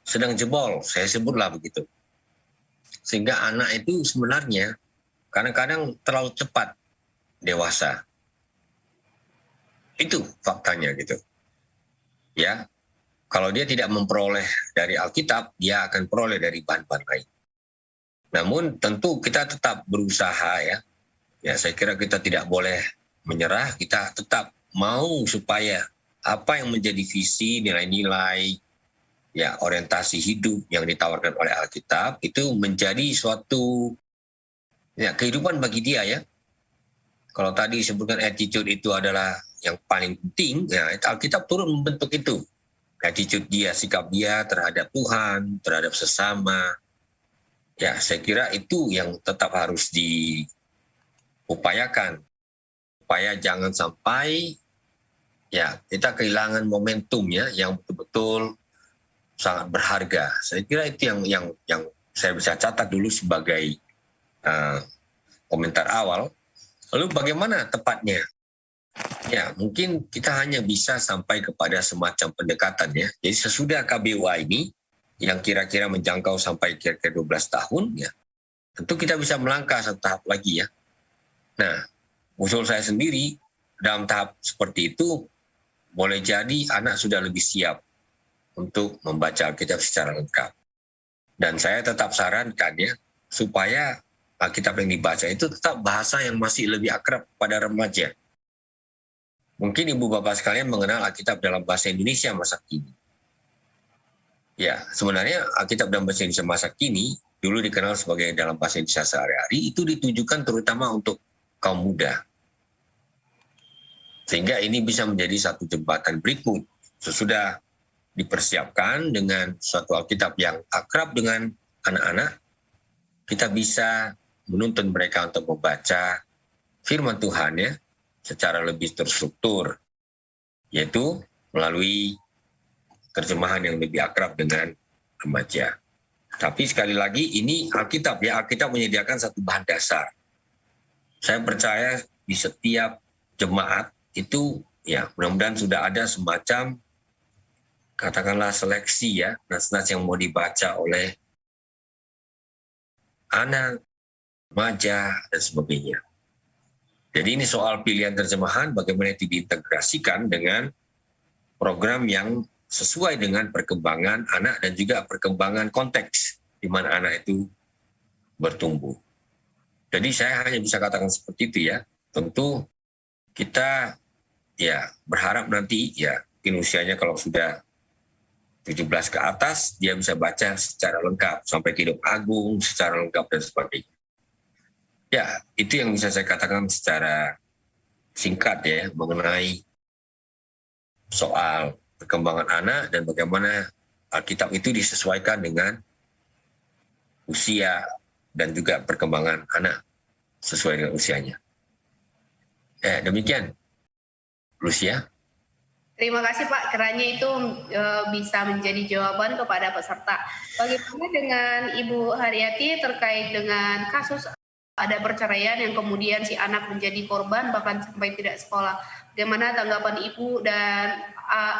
sedang jebol, saya sebutlah begitu. Sehingga anak itu sebenarnya kadang-kadang terlalu cepat dewasa. Itu faktanya gitu. Ya, kalau dia tidak memperoleh dari Alkitab, dia akan peroleh dari bahan-bahan lain. Namun tentu kita tetap berusaha ya. Ya, saya kira kita tidak boleh menyerah, kita tetap mau supaya apa yang menjadi visi, nilai-nilai, ya orientasi hidup yang ditawarkan oleh Alkitab itu menjadi suatu ya kehidupan bagi dia ya. Kalau tadi disebutkan attitude itu adalah yang paling penting, ya Alkitab turun membentuk itu. Attitude dia, sikap dia terhadap Tuhan, terhadap sesama. Ya, saya kira itu yang tetap harus diupayakan. Supaya jangan sampai ya kita kehilangan momentumnya yang betul-betul sangat berharga. Saya kira itu yang saya bisa catat dulu sebagai komentar awal. Lalu bagaimana tepatnya Ya, mungkin kita hanya bisa sampai kepada semacam pendekatan ya. Jadi sesudah KBUA ini yang kira-kira menjangkau sampai kira-kira 12 tahun ya, tentu kita bisa melangkah satu tahap lagi ya. Nah, usul saya sendiri dalam tahap seperti itu boleh jadi anak sudah lebih siap untuk membaca Alkitab secara lengkap. Dan saya tetap sarankan ya, supaya Alkitab yang dibaca itu tetap bahasa yang masih lebih akrab pada remaja. Mungkin ibu bapak sekalian mengenal Alkitab dalam bahasa Indonesia masa kini. Ya, sebenarnya Alkitab dalam bahasa Indonesia masa kini dulu dikenal sebagai dalam bahasa Indonesia sehari-hari, itu ditujukan terutama untuk kaum muda. Sehingga ini bisa menjadi satu jembatan berikut. Sesudah dipersiapkan dengan suatu Alkitab yang akrab dengan anak-anak, kita bisa menuntun mereka untuk membaca firman Tuhan ya, secara lebih terstruktur, yaitu melalui terjemahan yang lebih akrab dengan remaja. Tapi sekali lagi ini Alkitab ya, Alkitab menyediakan satu bahan dasar. Saya percaya di setiap jemaat itu ya mudah-mudahan sudah ada semacam katakanlah seleksi ya, nas-nas yang mau dibaca oleh anak, remaja, dan sebagainya. Jadi ini soal pilihan terjemahan, bagaimana itu diintegrasikan dengan program yang sesuai dengan perkembangan anak dan juga perkembangan konteks di mana anak itu bertumbuh. Jadi saya hanya bisa katakan seperti itu ya. Tentu kita ya berharap nanti ya mungkin usianya kalau sudah 17 ke atas, dia bisa baca secara lengkap, sampai Kidung Agung secara lengkap dan sebagainya. Ya, itu yang bisa saya katakan secara singkat ya, mengenai soal perkembangan anak dan bagaimana Alkitab itu disesuaikan dengan usia dan juga perkembangan anak sesuai dengan usianya. Demikian, Lucia. Terima kasih Pak, kiranya itu bisa menjadi jawaban kepada peserta. Bagaimana dengan Ibu Haryati terkait dengan kasus ada perceraian yang kemudian si anak menjadi korban bahkan sampai tidak sekolah. Bagaimana tanggapan Ibu dan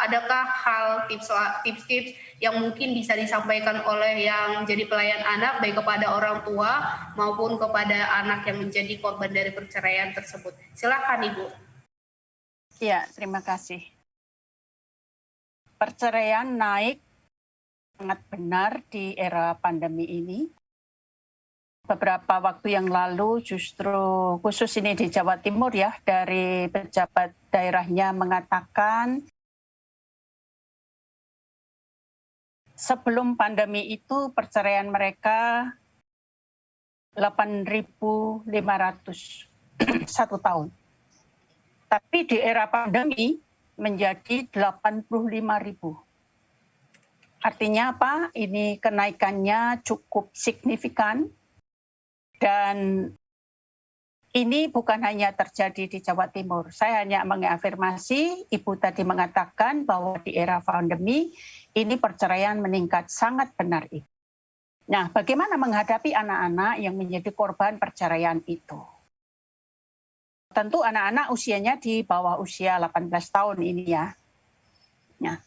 adakah hal tips-tips yang mungkin bisa disampaikan oleh yang menjadi pelayan anak baik kepada orang tua maupun kepada anak yang menjadi korban dari perceraian tersebut. Silakan Ibu. Ya, terima kasih. Perceraian naik sangat benar di era pandemi ini. Beberapa waktu yang lalu justru khusus ini di Jawa Timur ya, dari pejabat daerahnya mengatakan sebelum pandemi itu perceraian mereka 8.500 satu tahun. Tapi di era pandemi menjadi 85.000. Artinya apa? Ini kenaikannya cukup signifikan. Dan ini bukan hanya terjadi di Jawa Timur. Saya hanya mengafirmasi, Ibu tadi mengatakan bahwa di era pandemi ini perceraian meningkat, sangat benar itu. Nah, bagaimana menghadapi anak-anak yang menjadi korban perceraian itu? Tentu anak-anak usianya di bawah usia 18 tahun ini ya. Nah,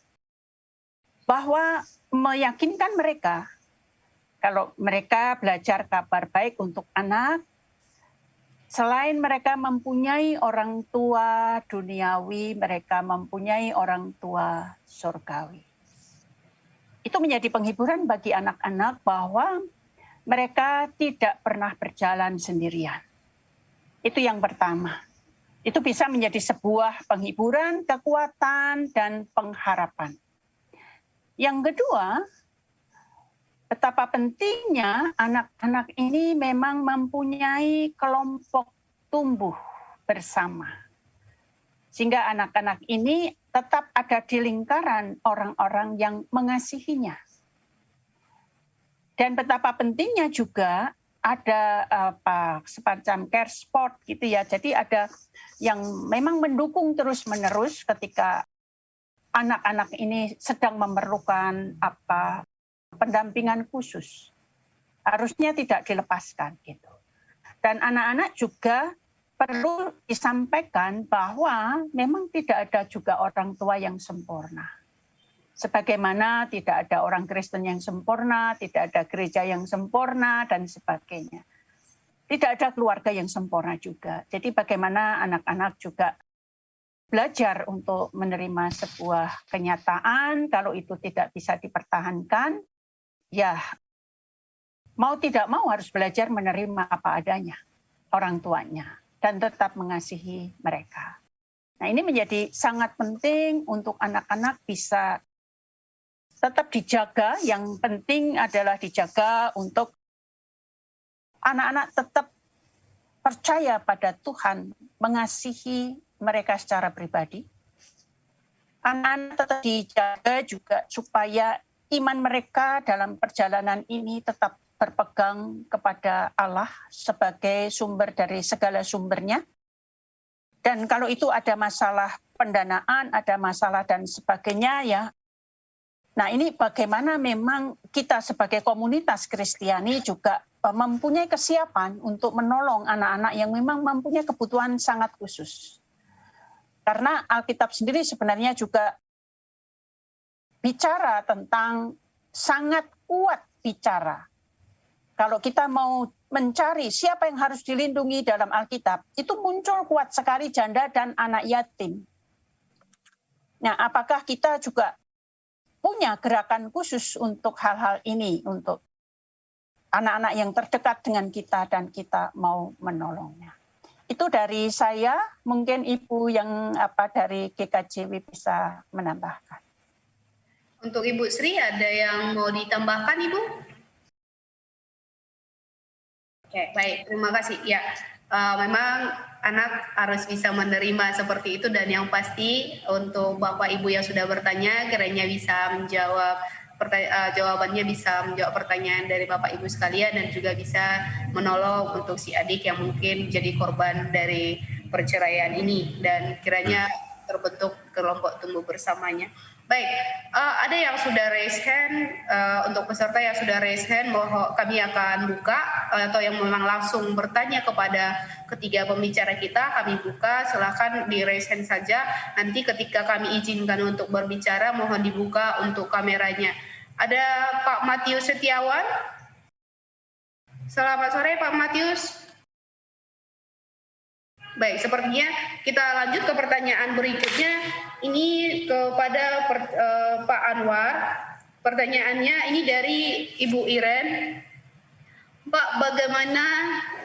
bahwa meyakinkan mereka kalau mereka belajar kabar baik untuk anak, selain mereka mempunyai orang tua duniawi, mereka mempunyai orang tua surgawi. Itu menjadi penghiburan bagi anak-anak bahwa mereka tidak pernah berjalan sendirian. Itu yang pertama. Itu bisa menjadi sebuah penghiburan, kekuatan, dan pengharapan. Yang kedua, betapa pentingnya anak-anak ini memang mempunyai kelompok tumbuh bersama. Sehingga anak-anak ini tetap ada di lingkaran orang-orang yang mengasihinya. Dan betapa pentingnya juga ada semacam care sport gitu ya. Jadi ada yang memang mendukung terus-menerus ketika anak-anak ini sedang memerlukan pendampingan khusus. Harusnya tidak dilepaskan gitu. Dan anak-anak juga perlu disampaikan bahwa memang tidak ada juga orang tua yang sempurna. Sebagaimana tidak ada orang Kristen yang sempurna, tidak ada gereja yang sempurna, dan sebagainya. Tidak ada keluarga yang sempurna juga. Jadi bagaimana anak-anak juga belajar untuk menerima sebuah kenyataan, kalau itu tidak bisa dipertahankan, ya mau tidak mau harus belajar menerima apa adanya orang tuanya dan tetap mengasihi mereka. Nah, ini menjadi sangat penting untuk anak-anak bisa tetap dijaga. Yang penting adalah dijaga untuk anak-anak tetap percaya pada Tuhan, mengasihi mereka secara pribadi. Anak-anak tetap dijaga juga supaya iman mereka dalam perjalanan ini tetap berpegang kepada Allah sebagai sumber dari segala sumbernya. Dan kalau itu ada masalah pendanaan, ada masalah dan sebagainya, ya. Nah, ini bagaimana memang kita sebagai komunitas Kristiani juga mempunyai kesiapan untuk menolong anak-anak yang memang mempunyai kebutuhan sangat khusus. Karena Alkitab sendiri sebenarnya juga bicara tentang sangat kuat bicara. Kalau kita mau mencari siapa yang harus dilindungi dalam Alkitab, itu muncul kuat sekali janda dan anak yatim. Nah, apakah kita juga punya gerakan khusus untuk hal-hal ini, untuk anak-anak yang terdekat dengan kita dan kita mau menolongnya? Itu dari saya, mungkin Ibu yang dari GKJW bisa menambahkan. Untuk Ibu Sri, ada yang mau ditambahkan, Ibu? Oke, baik. Terima kasih. Ya, memang anak harus bisa menerima seperti itu, dan yang pasti untuk Bapak Ibu yang sudah bertanya, kiranya bisa menjawab jawabannya, bisa menjawab pertanyaan dari Bapak Ibu sekalian, dan juga bisa menolong untuk si adik yang mungkin jadi korban dari perceraian ini, dan kiranya terbentuk kelompok tumbuh bersamanya. Baik, ada yang sudah raise hand, untuk peserta yang sudah raise hand, bahwa kami akan buka, atau yang memang langsung bertanya kepada ketiga pembicara kita, kami buka, silakan di raise hand saja. Nanti ketika kami izinkan untuk berbicara, mohon dibuka untuk kameranya. Ada Pak Matius Setiawan. Selamat sore Pak Matius. Baik, sepertinya kita lanjut ke pertanyaan berikutnya. Ini kepada Pak Anwar. Pertanyaannya ini dari Ibu Iren. Pak, bagaimana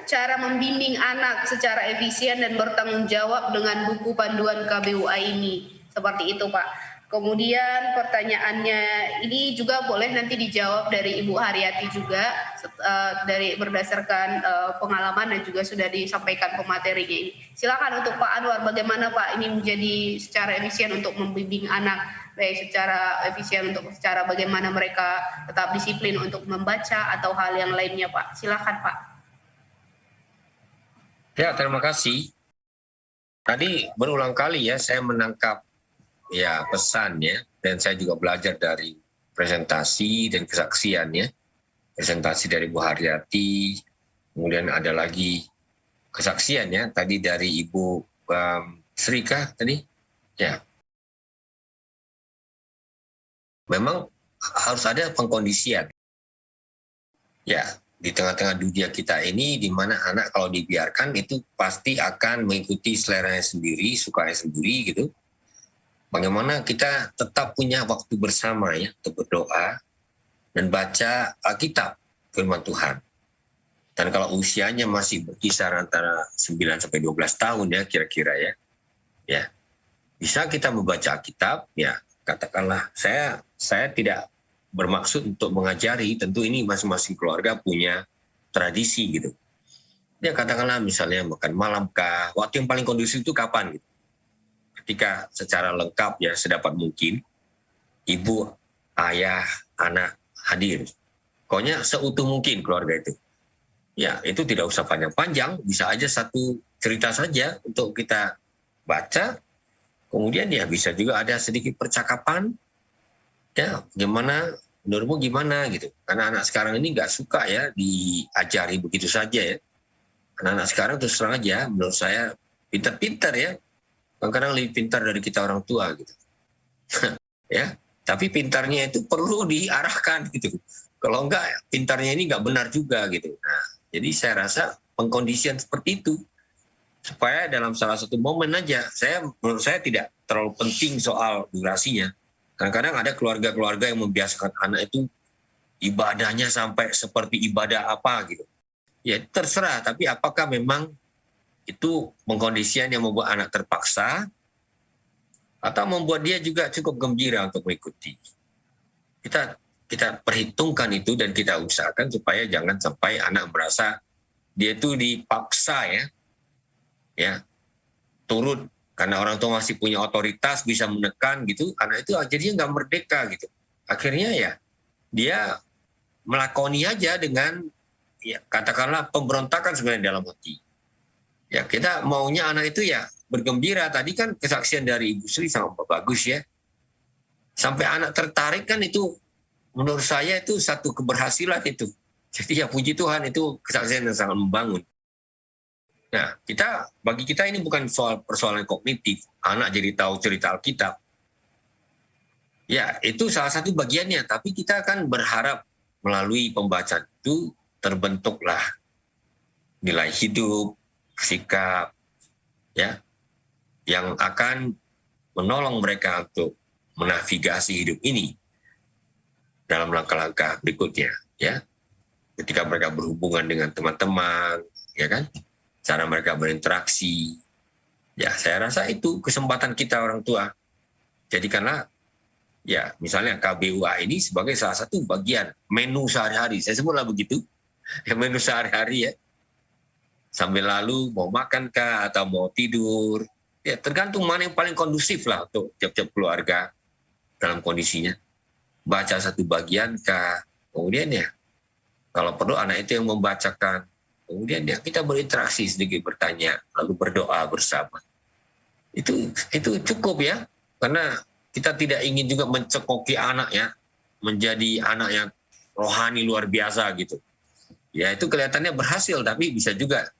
cara membimbing anak secara efisien dan bertanggung jawab dengan buku panduan KBUA ini? Seperti itu, Pak. Kemudian pertanyaannya ini juga boleh nanti dijawab dari Ibu Haryati juga, dari berdasarkan pengalaman dan juga sudah disampaikan pematerinya ini. Silakan untuk Pak Anwar, bagaimana Pak ini menjadi secara efisien untuk membimbing anak, baik secara efisien untuk secara bagaimana mereka tetap disiplin untuk membaca atau hal yang lainnya, Pak. Silakan Pak. Ya, terima kasih. Tadi berulang kali ya saya menangkap ya pesannya, dan saya juga belajar dari presentasi dan kesaksiannya. Presentasi dari Bu Haryati, kemudian ada lagi kesaksiannya tadi dari Ibu Srika tadi. Ya, memang harus ada pengkondisian. Ya, di tengah-tengah dunia kita ini, di mana anak kalau dibiarkan itu pasti akan mengikuti seleranya sendiri, sukanya sendiri gitu. Bagaimana kita tetap punya waktu bersama ya untuk berdoa dan baca Alkitab, firman Tuhan. Dan kalau usianya masih berkisar antara 9 sampai 12 tahun ya kira-kira ya. Ya. Bisa kita membaca Alkitab ya, katakanlah saya tidak bermaksud untuk mengajari, tentu ini masing-masing keluarga punya tradisi gitu. Ya katakanlah misalnya makan malam kah, waktu yang paling kondusif itu kapan gitu. Ketika secara lengkap ya sedapat mungkin ibu, ayah, anak hadir. Pokoknya seutuh mungkin keluarga itu. Ya, itu tidak usah panjang-panjang, bisa aja satu cerita saja untuk kita baca. Kemudian ya bisa juga ada sedikit percakapan. Ya, gimana, menurutmu gimana gitu. Karena anak sekarang ini nggak suka ya diajari begitu saja ya. anak-anak sekarang terus terang aja, menurut saya pintar-pintar ya. Kadang-kadang lebih pintar dari kita orang tua gitu. Ya, tapi pintarnya itu perlu diarahkan gitu. Kalau enggak, pintarnya ini enggak benar juga gitu. Nah, jadi saya rasa pengkondisian seperti itu supaya dalam salah satu momen aja, menurut saya tidak terlalu penting soal durasinya. Kadang-kadang ada keluarga-keluarga yang membiasakan anak itu ibadahnya sampai seperti ibadah apa gitu. Ya terserah, tapi apakah memang itu pengkondisian yang membuat anak terpaksa atau membuat dia juga cukup gembira untuk mengikuti. Kita perhitungkan itu dan kita usahakan supaya jangan sampai anak merasa dia itu dipaksa ya turut karena orang tua masih punya otoritas bisa menekan gitu, anak itu akhirnya nggak merdeka gitu. Akhirnya ya dia melakoni aja dengan ya katakanlah pemberontakan sebenarnya dalam hati. Ya kita maunya anak itu ya bergembira. Tadi kan kesaksian dari Ibu Sri sangat bagus ya. Sampai anak tertarik kan itu menurut saya itu satu keberhasilan itu. Jadi ya puji Tuhan itu kesaksian yang sangat membangun. Nah bagi kita ini bukan soal persoalan kognitif. Anak jadi tahu cerita Alkitab. Ya itu salah satu bagiannya. Tapi kita kan berharap melalui pembacaan itu terbentuklah nilai hidup, sikap, ya, yang akan menolong mereka untuk menavigasi hidup ini dalam langkah-langkah berikutnya, ya. Ketika mereka berhubungan dengan teman-teman, ya kan, cara mereka berinteraksi, ya, saya rasa itu kesempatan kita orang tua. Jadikanlah, ya, misalnya KBUA ini sebagai salah satu bagian menu sehari-hari. Saya sebutlah begitu. Ya, menu sehari-hari ya. Sambil lalu mau makan kah atau mau tidur. Ya tergantung mana yang paling kondusif lah untuk tiap-tiap keluarga dalam kondisinya. Baca satu bagian kah. Kemudian ya kalau perlu anak itu yang membacakan. Kemudian ya kita berinteraksi sedikit bertanya. Lalu berdoa bersama. Itu cukup ya. Karena kita tidak ingin juga mencekoki anak ya. Menjadi anak yang rohani luar biasa gitu. Ya itu kelihatannya berhasil, tapi bisa juga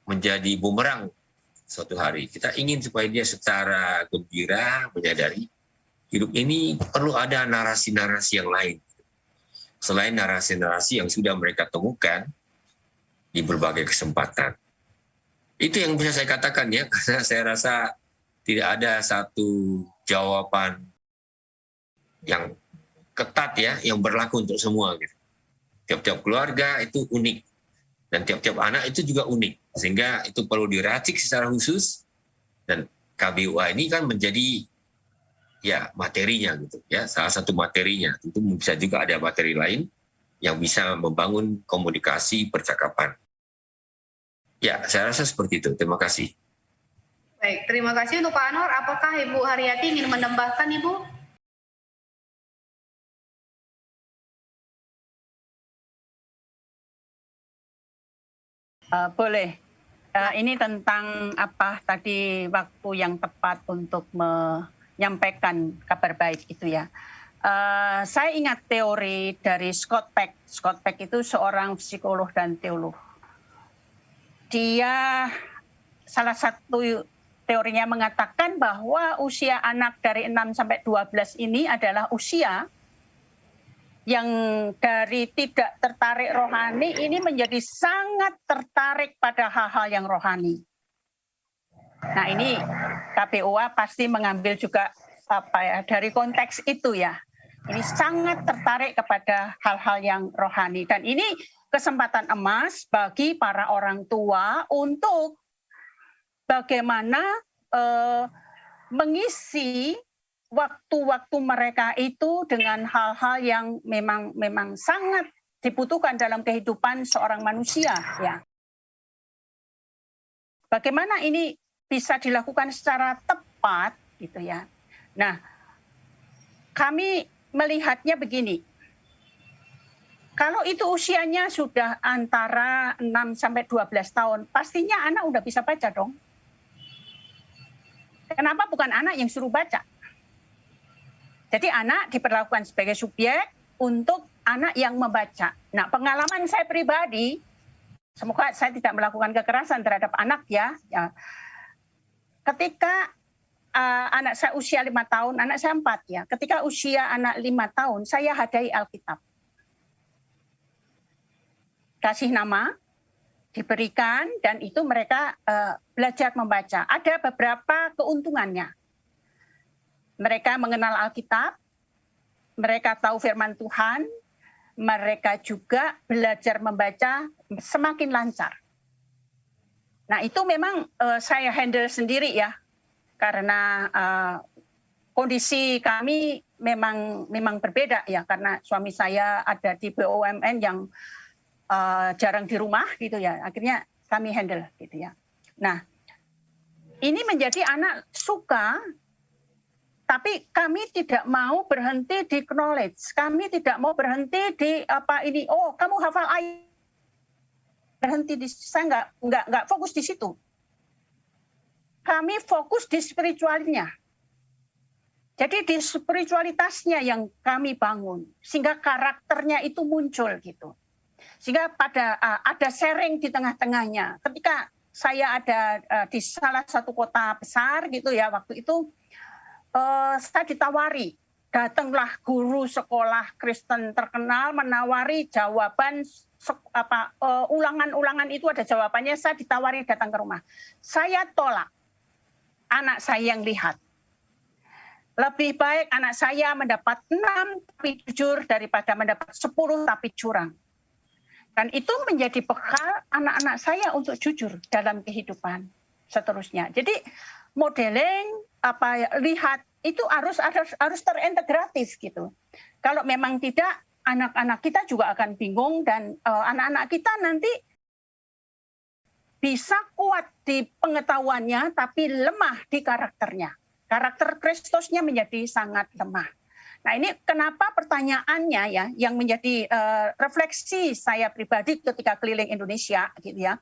menjadi bumerang suatu hari. Kita ingin supaya dia secara gembira menyadari hidup ini perlu ada narasi-narasi yang lain. Selain narasi-narasi yang sudah mereka temukan di berbagai kesempatan. Itu yang bisa saya katakan ya, karena saya rasa tidak ada satu jawaban yang ketat ya, yang berlaku untuk semua gitu. Tiap-tiap keluarga itu unik dan tiap-tiap anak itu juga unik, sehingga itu perlu diracik secara khusus dan KBUA ini kan menjadi ya materinya gitu ya, salah satu materinya. Tentu bisa juga ada materi lain yang bisa membangun komunikasi percakapan. Ya, saya rasa seperti itu. Terima kasih. Baik, terima kasih untuk Pak Anwar. Apakah Ibu Haryati ingin menambahkan, Ibu? Boleh. Ini tentang apa tadi waktu yang tepat untuk menyampaikan kabar baik itu ya. Saya ingat teori dari Scott Peck. Scott Peck itu seorang psikolog dan teolog. Dia salah satu teorinya mengatakan bahwa usia anak dari 6 sampai 12 ini adalah usia yang dari tidak tertarik rohani ini menjadi sangat tertarik pada hal-hal yang rohani. Nah ini KBUA pasti mengambil juga dari konteks itu ya. Ini sangat tertarik kepada hal-hal yang rohani. Dan ini kesempatan emas bagi para orang tua untuk bagaimana mengisi waktu-waktu mereka itu dengan hal-hal yang memang sangat dibutuhkan dalam kehidupan seorang manusia ya. Bagaimana ini bisa dilakukan secara tepat gitu ya. Nah, kami melihatnya begini. Kalau itu usianya sudah antara 6 sampai 12 tahun, pastinya anak udah bisa baca dong. Kenapa bukan anak yang suruh baca? Jadi anak diperlakukan sebagai subjek untuk anak yang membaca. Nah, pengalaman saya pribadi, semoga saya tidak melakukan kekerasan terhadap anak ya. Ketika anak saya usia 5 tahun, anak saya 4 ya. Ketika usia anak 5 tahun, saya hadiahi Alkitab. Kasih nama, diberikan, dan itu mereka belajar membaca. Ada beberapa keuntungannya. Mereka mengenal Alkitab, mereka tahu firman Tuhan, mereka juga belajar membaca semakin lancar. Nah itu memang saya handle sendiri ya, karena kondisi kami memang berbeda ya, karena suami saya ada di BUMN yang jarang di rumah gitu ya, akhirnya kami handle gitu ya. Nah ini menjadi anak suka, tapi kami tidak mau berhenti di knowledge, kami tidak mau berhenti di oh kamu hafal ayat, berhenti di, saya nggak fokus di situ. Kami fokus di spiritualnya. Jadi di spiritualitasnya yang kami bangun, sehingga karakternya itu muncul gitu. Sehingga ada sharing di tengah-tengahnya. Ketika saya ada di salah satu kota besar gitu ya, waktu itu saya ditawari, datanglah guru sekolah Kristen terkenal menawari jawaban ulangan-ulangan itu ada jawabannya, saya ditawari datang ke rumah. Saya tolak. Anak saya yang lihat. Lebih baik anak saya mendapat 6 tapi jujur daripada mendapat 10 tapi curang. Dan itu menjadi bekal anak-anak saya untuk jujur dalam kehidupan seterusnya. Jadi modeling lihat itu harus terintegratif gitu. Kalau memang tidak, anak-anak kita juga akan bingung, dan anak-anak kita nanti bisa kuat di pengetahuannya tapi lemah di karakternya. Karakter Kristusnya menjadi sangat lemah. Nah ini kenapa pertanyaannya ya, yang menjadi refleksi saya pribadi ketika keliling Indonesia gitu ya.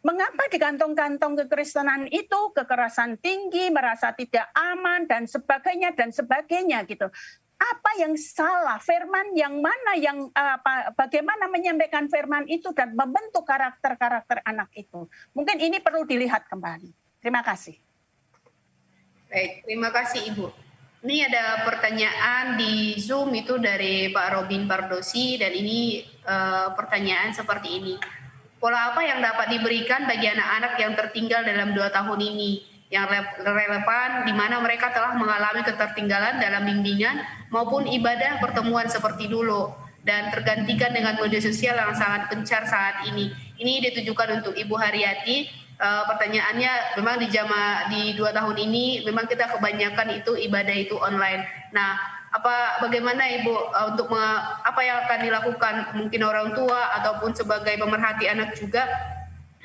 Mengapa di kantong-kantong kekristenan itu kekerasan tinggi, merasa tidak aman dan sebagainya gitu. Apa yang salah? Firman yang mana yang bagaimana menyampaikan firman itu dan membentuk karakter-karakter anak itu? Mungkin ini perlu dilihat kembali. Terima kasih. Baik, terima kasih Ibu. Ini ada pertanyaan di Zoom itu dari Pak Robin Pardosi, dan ini pertanyaan seperti ini. Pola apa yang dapat diberikan bagi anak-anak yang tertinggal dalam 2 tahun ini, yang relevan di mana mereka telah mengalami ketertinggalan dalam bimbingan maupun ibadah pertemuan seperti dulu, dan tergantikan dengan media sosial yang sangat gencar saat ini. Ini ditujukan untuk Ibu Haryati. Pertanyaannya memang di 2 tahun ini memang kita kebanyakan itu ibadah itu online. Nah, bagaimana Ibu untuk apa yang akan dilakukan mungkin orang tua ataupun sebagai pemerhati anak juga,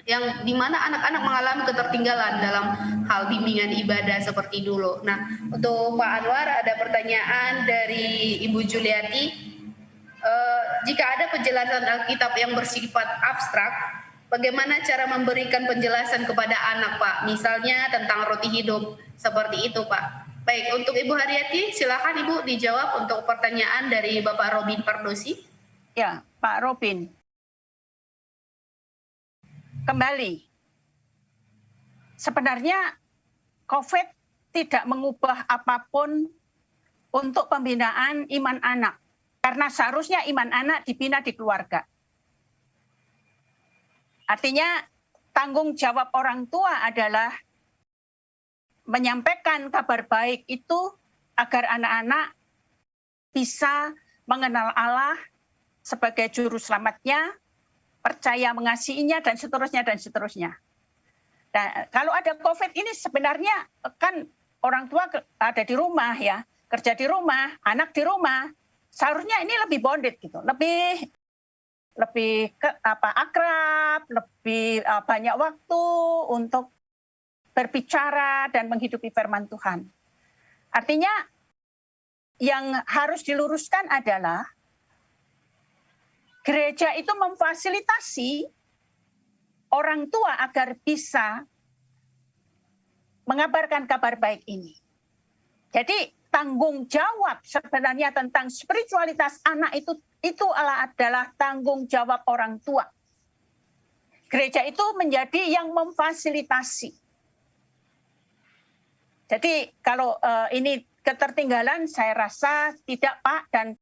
yang dimana anak-anak mengalami ketertinggalan dalam hal bimbingan ibadah seperti dulu. Nah, untuk Pak Anwar ada pertanyaan dari Ibu Juliati. Jika ada penjelasan Alkitab yang bersifat abstrak, bagaimana cara memberikan penjelasan kepada anak, Pak? Misalnya tentang roti hidup, seperti itu, Pak. Baik, untuk Ibu Haryati, silakan Ibu dijawab untuk pertanyaan dari Bapak Robin Pardosi. Ya, Pak Robin. Kembali, sebenarnya COVID tidak mengubah apapun untuk pembinaan iman anak, karena seharusnya iman anak dibina di keluarga. Artinya tanggung jawab orang tua adalah menyampaikan kabar baik itu agar anak-anak bisa mengenal Allah sebagai juru selamatnya, percaya mengasihinya, dan seterusnya, dan seterusnya. Nah, kalau ada COVID ini sebenarnya kan orang tua ada di rumah ya, kerja di rumah, anak di rumah, seharusnya ini lebih bonded gitu, lebih akrab, lebih banyak waktu untuk berbicara dan menghidupi firman Tuhan. Artinya yang harus diluruskan adalah gereja itu memfasilitasi orang tua agar bisa mengabarkan kabar baik ini. Jadi tanggung jawab sebenarnya tentang spiritualitas anak itu adalah tanggung jawab orang tua. gereja itu menjadi yang memfasilitasi. Jadi kalau ini ketertinggalan, saya rasa tidak, Pak, dan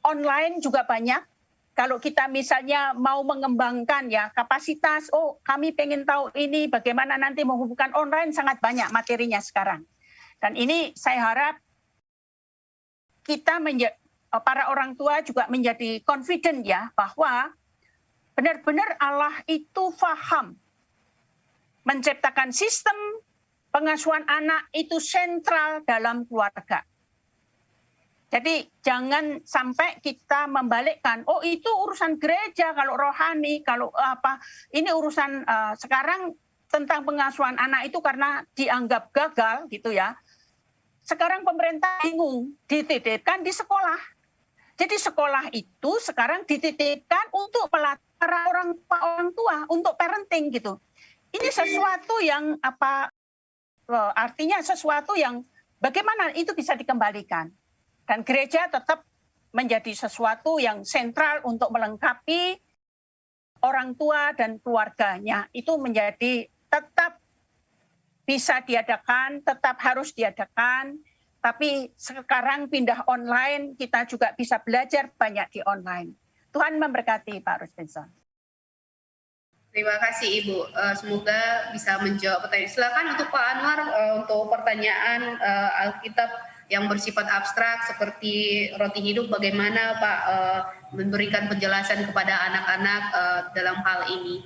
online juga banyak. Kalau kita misalnya mau mengembangkan ya kapasitas, oh kami pengen tahu ini bagaimana nanti menghubungkan online, sangat banyak materinya sekarang. Dan ini saya harap kita para orang tua juga menjadi confident ya, bahwa benar-benar Allah itu paham menciptakan sistem pengasuhan anak itu sentral dalam keluarga. Jadi jangan sampai kita membalikkan, oh itu urusan gereja kalau rohani, kalau apa, ini urusan sekarang tentang pengasuhan anak itu karena dianggap gagal gitu ya. Sekarang pemerintah bingung, dititipkan di sekolah. Jadi sekolah itu sekarang dititipkan untuk para orang tua, untuk parenting gitu. Ini sesuatu yang artinya sesuatu yang bagaimana itu bisa dikembalikan. Dan gereja tetap menjadi sesuatu yang sentral untuk melengkapi orang tua dan keluarganya. Itu menjadi tetap bisa diadakan, tetap harus diadakan. Tapi sekarang pindah online, kita juga bisa belajar banyak di online. Tuhan memberkati Pak Rustinson. Terima kasih Ibu. Semoga bisa menjawab pertanyaan. Silakan untuk Pak Anwar untuk pertanyaan Alkitab yang bersifat abstrak seperti roti hidup, bagaimana Pak memberikan penjelasan kepada anak-anak dalam hal ini?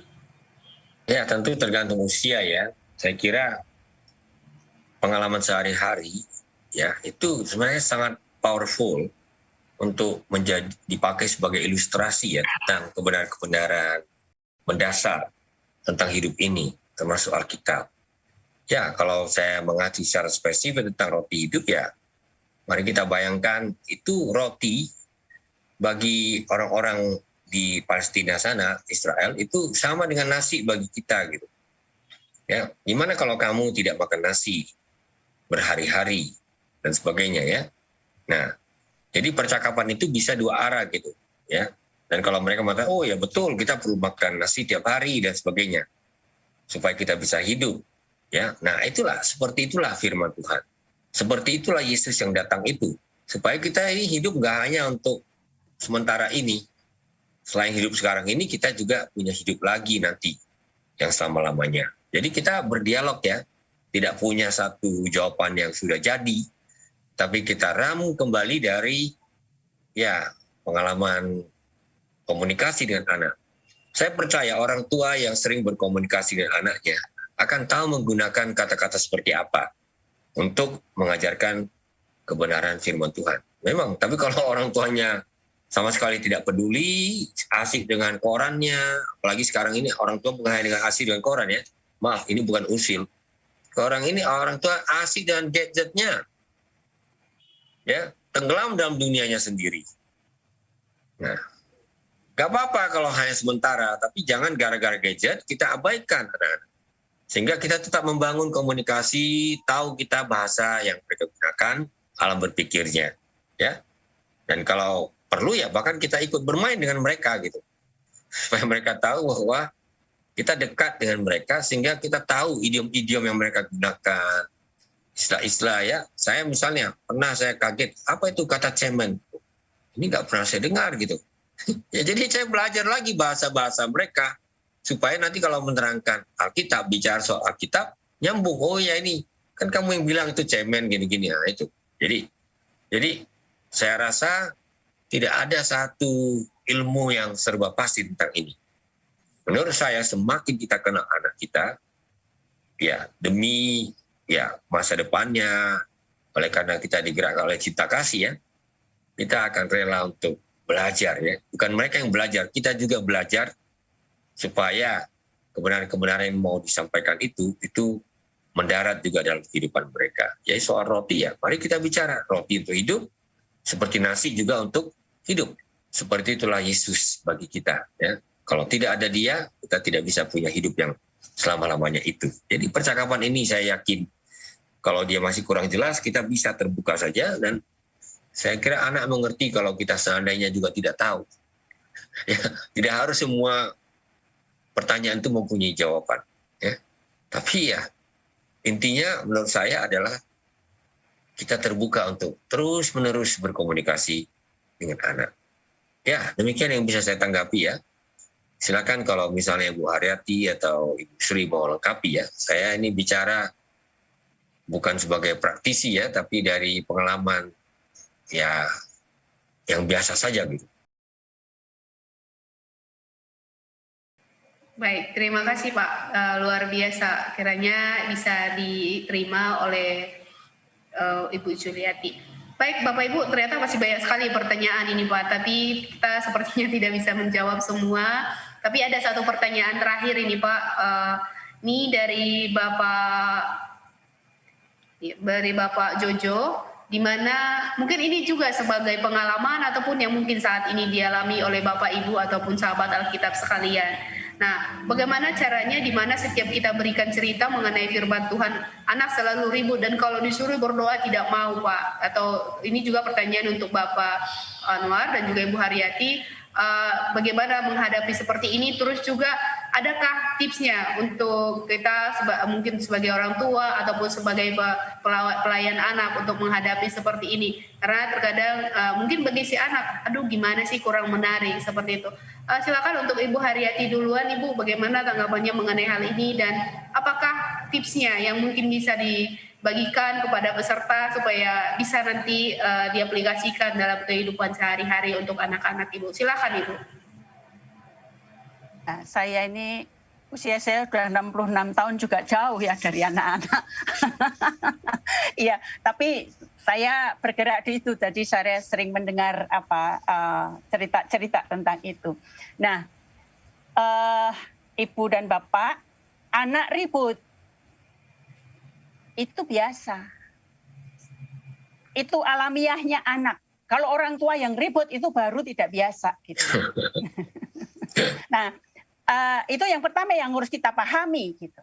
Ya, tentu tergantung usia ya. Saya kira pengalaman sehari-hari ya itu sebenarnya sangat powerful untuk dipakai sebagai ilustrasi ya tentang kebenaran-kebenaran mendasar tentang hidup ini, termasuk Alkitab. Ya, kalau saya mengaji secara spesifik tentang roti hidup ya, mari kita bayangkan itu roti bagi orang-orang di Palestina sana, Israel, itu sama dengan nasi bagi kita gitu. Ya, gimana kalau kamu tidak makan nasi berhari-hari dan sebagainya ya. Nah, jadi percakapan itu bisa dua arah gitu ya. Dan kalau mereka mengatakan, oh ya betul, kita perlu makan nasi tiap hari dan sebagainya, supaya kita bisa hidup. Ya, nah seperti itulah firman Tuhan. Seperti itulah Yesus yang datang itu, supaya kita ini hidup nggak hanya untuk sementara ini. Selain hidup sekarang ini, kita juga punya hidup lagi nanti, yang selama-lamanya. Jadi kita berdialog ya, tidak punya satu jawaban yang sudah jadi, tapi kita ramu kembali dari ya pengalaman komunikasi dengan anak. Saya percaya orang tua yang sering berkomunikasi dengan anaknya akan tahu menggunakan kata-kata seperti apa untuk mengajarkan kebenaran firman Tuhan. Memang, tapi kalau orang tuanya sama sekali tidak peduli, asik dengan korannya, apalagi sekarang ini orang tua bukan hanya dengan asik dengan koran ya. Maaf, ini bukan usil. Orang tua asik dengan gadgetnya. Ya, tenggelam dalam dunianya sendiri. Nah, gak apa-apa kalau hanya sementara, tapi jangan gara-gara gadget kita abaikan anak-anak. Sehingga kita tetap membangun komunikasi, tahu kita bahasa yang mereka gunakan, alam berpikirnya. Ya. Dan kalau perlu ya bahkan kita ikut bermain dengan mereka gitu. Supaya mereka tahu bahwa kita dekat dengan mereka sehingga kita tahu idiom-idiom yang mereka gunakan. Istilah-istilah ya. Saya misalnya pernah saya kaget, apa itu kata cemen? Ini gak pernah saya dengar gitu. Ya, jadi saya belajar lagi bahasa-bahasa mereka supaya nanti kalau menerangkan Alkitab, bicara soal Alkitab, nyambung. Oh ya ini, kan kamu yang bilang itu cemen gini-gini. Nah, itu. Jadi saya rasa tidak ada satu ilmu yang serba pasti tentang ini. Menurut saya semakin kita kenal anak kita, ya demi ya masa depannya, oleh karena kita digerakkan oleh cinta kasih ya, kita akan rela untuk belajar ya. Bukan mereka yang belajar, kita juga belajar supaya kebenaran-kebenaran yang mau disampaikan itu mendarat juga dalam kehidupan mereka. Ya soal roti ya, mari kita bicara roti untuk hidup, seperti nasi juga untuk hidup. Seperti itulah Yesus bagi kita ya. Kalau tidak ada dia, kita tidak bisa punya hidup yang selama-lamanya itu. Jadi percakapan ini saya yakin kalau dia masih kurang jelas, kita bisa terbuka saja dan saya kira anak mengerti kalau kita seandainya juga tidak tahu. Ya, tidak harus semua pertanyaan itu mempunyai jawaban. Ya. Tapi ya, intinya menurut saya adalah kita terbuka untuk terus-menerus berkomunikasi dengan anak. Ya, demikian yang bisa saya tanggapi ya. Silakan kalau misalnya Bu Haryati atau Ibu Sri mau lengkapi ya. Saya ini bicara bukan sebagai praktisi ya, tapi dari pengalaman ya yang biasa saja gitu. Baik, terima kasih Pak. Luar biasa. Kiranya bisa diterima oleh Ibu Juliati. Baik, Bapak Ibu, ternyata masih banyak sekali pertanyaan ini Pak, tapi kita sepertinya tidak bisa menjawab semua. Tapi ada satu pertanyaan terakhir ini Pak, ini dari Bapak Jojo, di mana mungkin ini juga sebagai pengalaman ataupun yang mungkin saat ini dialami oleh Bapak Ibu ataupun sahabat Alkitab sekalian. Nah, bagaimana caranya di mana setiap kita berikan cerita mengenai firman Tuhan, anak selalu ribut dan kalau disuruh berdoa tidak mau Pak. Atau ini juga pertanyaan untuk Bapak Anwar dan juga Ibu Haryati, bagaimana menghadapi seperti ini, terus juga adakah tipsnya untuk kita mungkin sebagai orang tua ataupun sebagai pelayan anak untuk menghadapi seperti ini, karena terkadang mungkin bagi si anak, aduh gimana sih kurang menarik seperti itu. Silakan untuk Ibu Haryati duluan, Ibu, bagaimana tanggapannya mengenai hal ini dan apakah tipsnya yang mungkin bisa dibagikan kepada peserta supaya bisa nanti diaplikasikan dalam kehidupan sehari-hari untuk anak-anak, Ibu. Silakan, Ibu. Nah, saya ini usia saya sudah 66 tahun juga jauh ya dari anak-anak. Iya, tapi saya bergerak di itu, jadi saya sering mendengar cerita-cerita tentang itu. Nah, Ibu dan Bapak, anak ribut itu biasa. Itu alamiahnya anak. Kalau orang tua yang ribut itu baru tidak biasa gitu. Nah, itu yang pertama yang harus kita pahami gitu.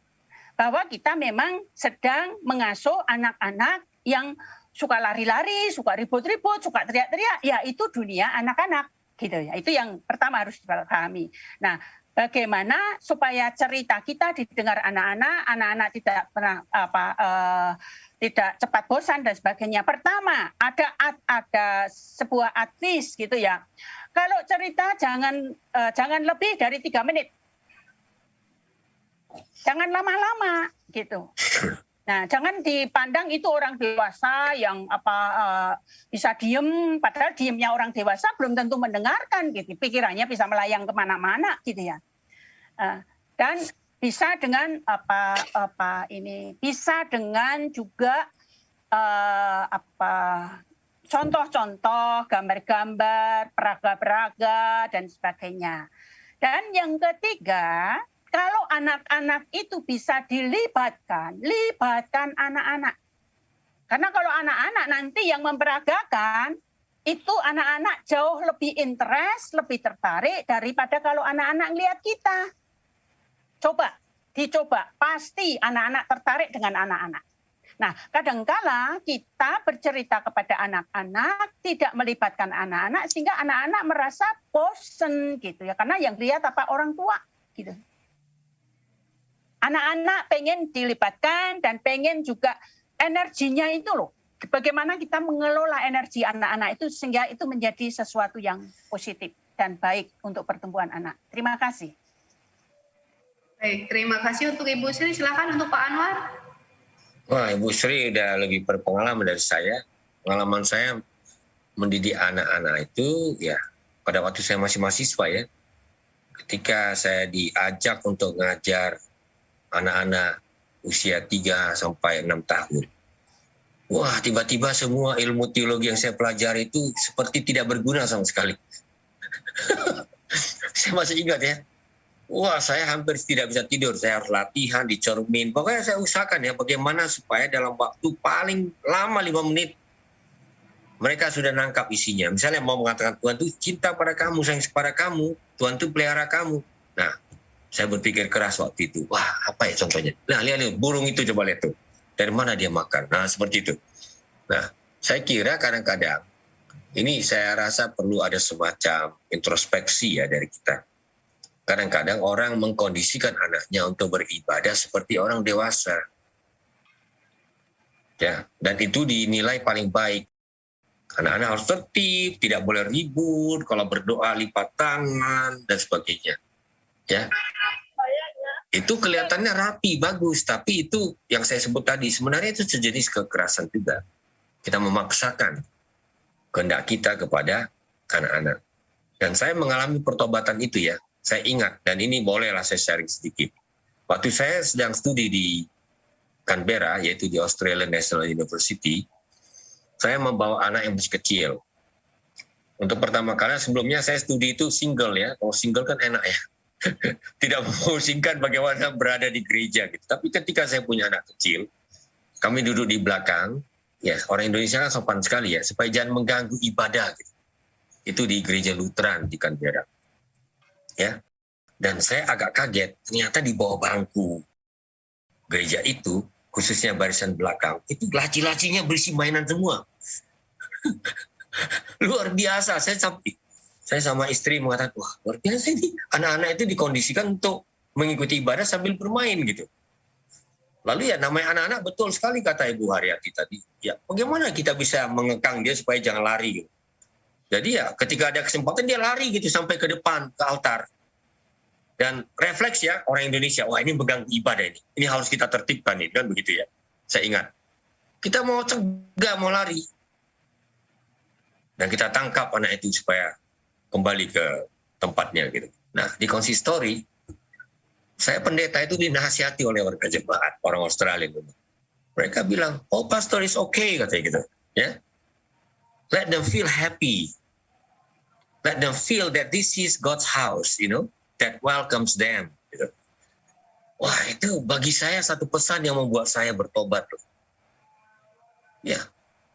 Bahwa kita memang sedang mengasuh anak-anak yang suka lari-lari, suka ribut-ribut, suka teriak-teriak, ya itu dunia anak-anak gitu ya. Itu yang pertama harus dipahami. Nah, bagaimana supaya cerita kita didengar anak-anak tidak pernah tidak cepat bosan dan sebagainya. Pertama, ada sebuah advice gitu ya. Kalau cerita jangan lebih dari 3 menit. Jangan lama-lama gitu. Nah, jangan dipandang itu orang dewasa yang bisa diem, padahal diemnya orang dewasa belum tentu mendengarkan gitu. Pikirannya bisa melayang kemana-mana gitu ya. Dan bisa dengan bisa dengan juga contoh-contoh, gambar-gambar, peraga-peraga dan sebagainya. Dan yang ketiga, kalau anak-anak itu bisa libatkan anak-anak. Karena kalau anak-anak nanti yang memperagakan, itu anak-anak jauh lebih interest, lebih tertarik daripada kalau anak-anak lihat kita. Dicoba, pasti anak-anak tertarik dengan anak-anak. Nah, kadangkala kita bercerita kepada anak-anak, tidak melibatkan anak-anak, sehingga anak-anak merasa bosen gitu ya, karena yang lihat orang tua gitu. Anak-anak pengen dilibatkan dan pengen juga energinya itu loh. Bagaimana kita mengelola energi anak-anak itu sehingga itu menjadi sesuatu yang positif dan baik untuk pertumbuhan anak. Terima kasih. Baik, terima kasih untuk Ibu Sri. Silakan untuk Pak Anwar. Wah, Ibu Sri udah lebih berpengalaman dari saya. Pengalaman saya mendidik anak-anak itu ya pada waktu saya masih mahasiswa ya. Ketika saya diajak untuk ngajar anak-anak usia 3 sampai 6 tahun. Wah, tiba-tiba semua ilmu teologi yang saya pelajari itu seperti tidak berguna sama sekali. Saya masih ingat ya. Wah, saya hampir tidak bisa tidur. Saya harus latihan, dicermin. Pokoknya saya usahakan ya bagaimana supaya dalam waktu paling lama 5 menit mereka sudah nangkap isinya. Misalnya mau mengatakan Tuhan itu cinta pada kamu, sayang kepada kamu, Tuhan itu pelihara kamu. Nah, saya berpikir keras waktu itu. Wah, apa ya contohnya? Nah, lihat burung itu, coba lihat tuh. Dari mana dia makan? Nah, seperti itu. Nah, saya kira kadang-kadang ini saya rasa perlu ada semacam introspeksi ya dari kita. kadang-kadang orang mengkondisikan anaknya untuk beribadah seperti orang dewasa. Ya, dan itu dinilai paling baik. Anak-anak harus tertib, tidak boleh ribut, kalau berdoa lipat tangan dan sebagainya. Ya. Itu kelihatannya rapi, bagus, tapi itu yang saya sebut tadi sebenarnya itu sejenis kekerasan juga. Kita memaksakan kehendak kita kepada anak-anak. Dan saya mengalami pertobatan itu ya. Saya ingat, dan ini bolehlah saya sharing sedikit. Waktu saya sedang studi di Canberra, yaitu di Australian National University, saya membawa anak yang masih kecil. Untuk pertama kali, sebelumnya saya studi itu single ya. Kalau single kan enak ya. Tidak memusingkan bagaimana berada di gereja gitu. Tapi ketika saya punya anak kecil, kami duduk di belakang, ya orang Indonesia kan sopan sekali ya, supaya jangan mengganggu ibadah gitu. Itu di gereja Lutheran di Canberra. Ya. Dan saya agak kaget, ternyata di bawah bangku gereja itu, khususnya barisan belakang, itu laci-lacinya berisi mainan semua. Luar biasa, saya sama istri mengatakan, wah luar biasa ini, anak-anak itu dikondisikan untuk mengikuti ibadah sambil bermain gitu. Lalu ya namanya anak-anak betul sekali kata Ibu Haryati tadi, ya bagaimana kita bisa mengekang dia supaya jangan lari gitu. Jadi ya ketika ada kesempatan dia lari gitu sampai ke depan, ke altar. Dan refleks ya orang Indonesia, wah ini mengganggu ibadah ini harus kita tertibkan ini kan begitu ya. Saya ingat, kita mau cegah, mau lari. Dan kita tangkap anak itu supaya kembali ke tempatnya gitu. Nah di konsistori, saya pendeta itu dinasihati oleh warga jemaat, orang Australia. Mereka bilang, oh pastor is okay katanya gitu. Ya, let them feel happy. Let them feel that this is God's house, that welcomes them. Gitu. Wah itu bagi saya satu pesan yang membuat saya bertobat. Ya,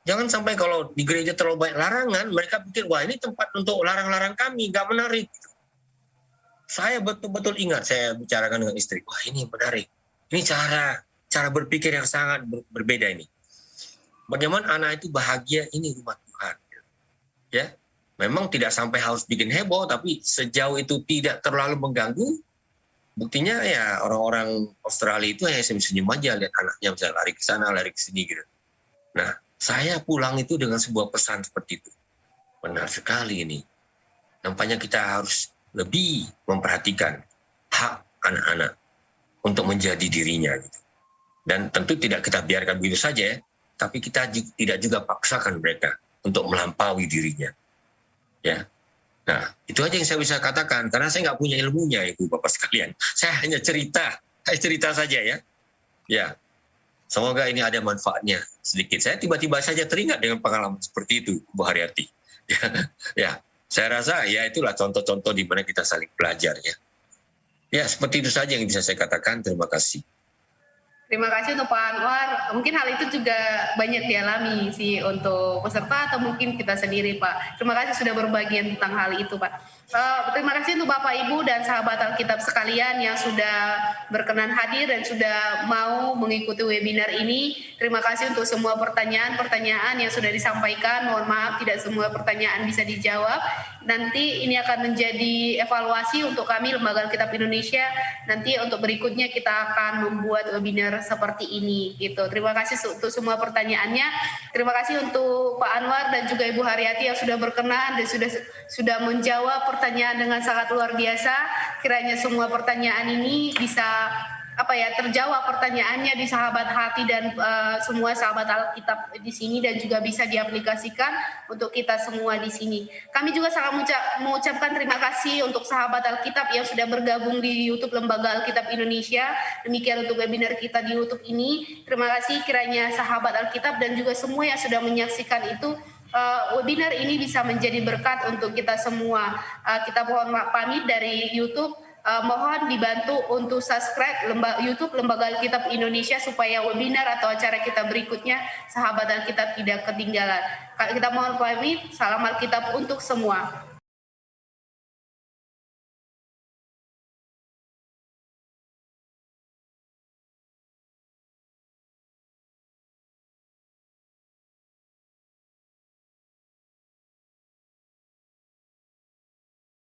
jangan sampai kalau di gereja terlalu banyak larangan, mereka pikir, wah ini tempat untuk larang-larang kami, nggak menarik. Saya betul-betul ingat, saya bicarakan dengan istri, wah ini menarik. Ini cara berpikir yang sangat berbeda ini. Bagaimana anak itu bahagia, ini rumah Tuhan. Ya, memang tidak sampai harus bikin heboh, tapi sejauh itu tidak terlalu mengganggu. Buktinya ya orang-orang Australia itu hanya senyum-senyum aja lihat anaknya bisa lari ke sana, lari ke sini gitu. Nah, saya pulang itu dengan sebuah pesan seperti itu. Benar sekali ini. Nampaknya kita harus lebih memperhatikan hak anak-anak untuk menjadi dirinya. Gitu. Dan tentu tidak kita biarkan begitu saja, tapi kita tidak juga paksakan mereka untuk melampaui dirinya. Ya. Nah, itu aja yang saya bisa katakan, karena saya nggak punya ilmunya, Ibu Bapak sekalian. Saya hanya cerita saja ya. Ya. Semoga ini ada manfaatnya sedikit. Saya tiba-tiba saja teringat dengan pengalaman seperti itu, Bu Haryati. Ya, saya rasa ya itulah contoh-contoh di mana kita saling belajar ya. Ya, seperti itu saja yang bisa saya katakan. Terima kasih. Terima kasih untuk Pak Anwar. Mungkin hal itu juga banyak dialami sih untuk peserta atau mungkin kita sendiri, Pak. Terima kasih sudah berbagi tentang hal itu, Pak. Terima kasih untuk Bapak, Ibu, dan sahabat Alkitab sekalian yang sudah berkenan hadir dan sudah mau mengikuti webinar ini. Terima kasih untuk semua pertanyaan-pertanyaan yang sudah disampaikan. Mohon maaf tidak semua pertanyaan bisa dijawab. Nanti ini akan menjadi evaluasi untuk kami, Lembaga Alkitab Indonesia. Nanti untuk berikutnya kita akan membuat webinar seperti ini. Gitu. Terima kasih untuk semua pertanyaannya. Terima kasih untuk Pak Anwar dan juga Ibu Haryati yang sudah berkenan dan sudah menjawab pertanyaan dengan sangat luar biasa. Kiranya semua pertanyaan ini bisa terjawab pertanyaannya di sahabat hati dan semua sahabat Alkitab di sini dan juga bisa diaplikasikan untuk kita semua di sini. Kami juga sangat mengucapkan terima kasih untuk sahabat Alkitab yang sudah bergabung di YouTube Lembaga Alkitab Indonesia. Demikian untuk webinar kita di YouTube ini. Terima kasih kiranya sahabat Alkitab dan juga semua yang sudah menyaksikan itu. Webinar ini bisa menjadi berkat untuk kita semua. Kita mohon pamit dari YouTube. Mohon dibantu untuk subscribe YouTube Lembaga Alkitab Indonesia supaya webinar atau acara kita berikutnya sahabat Alkitab tidak ketinggalan. Kita mohon pamit. Salam Alkitab untuk semua.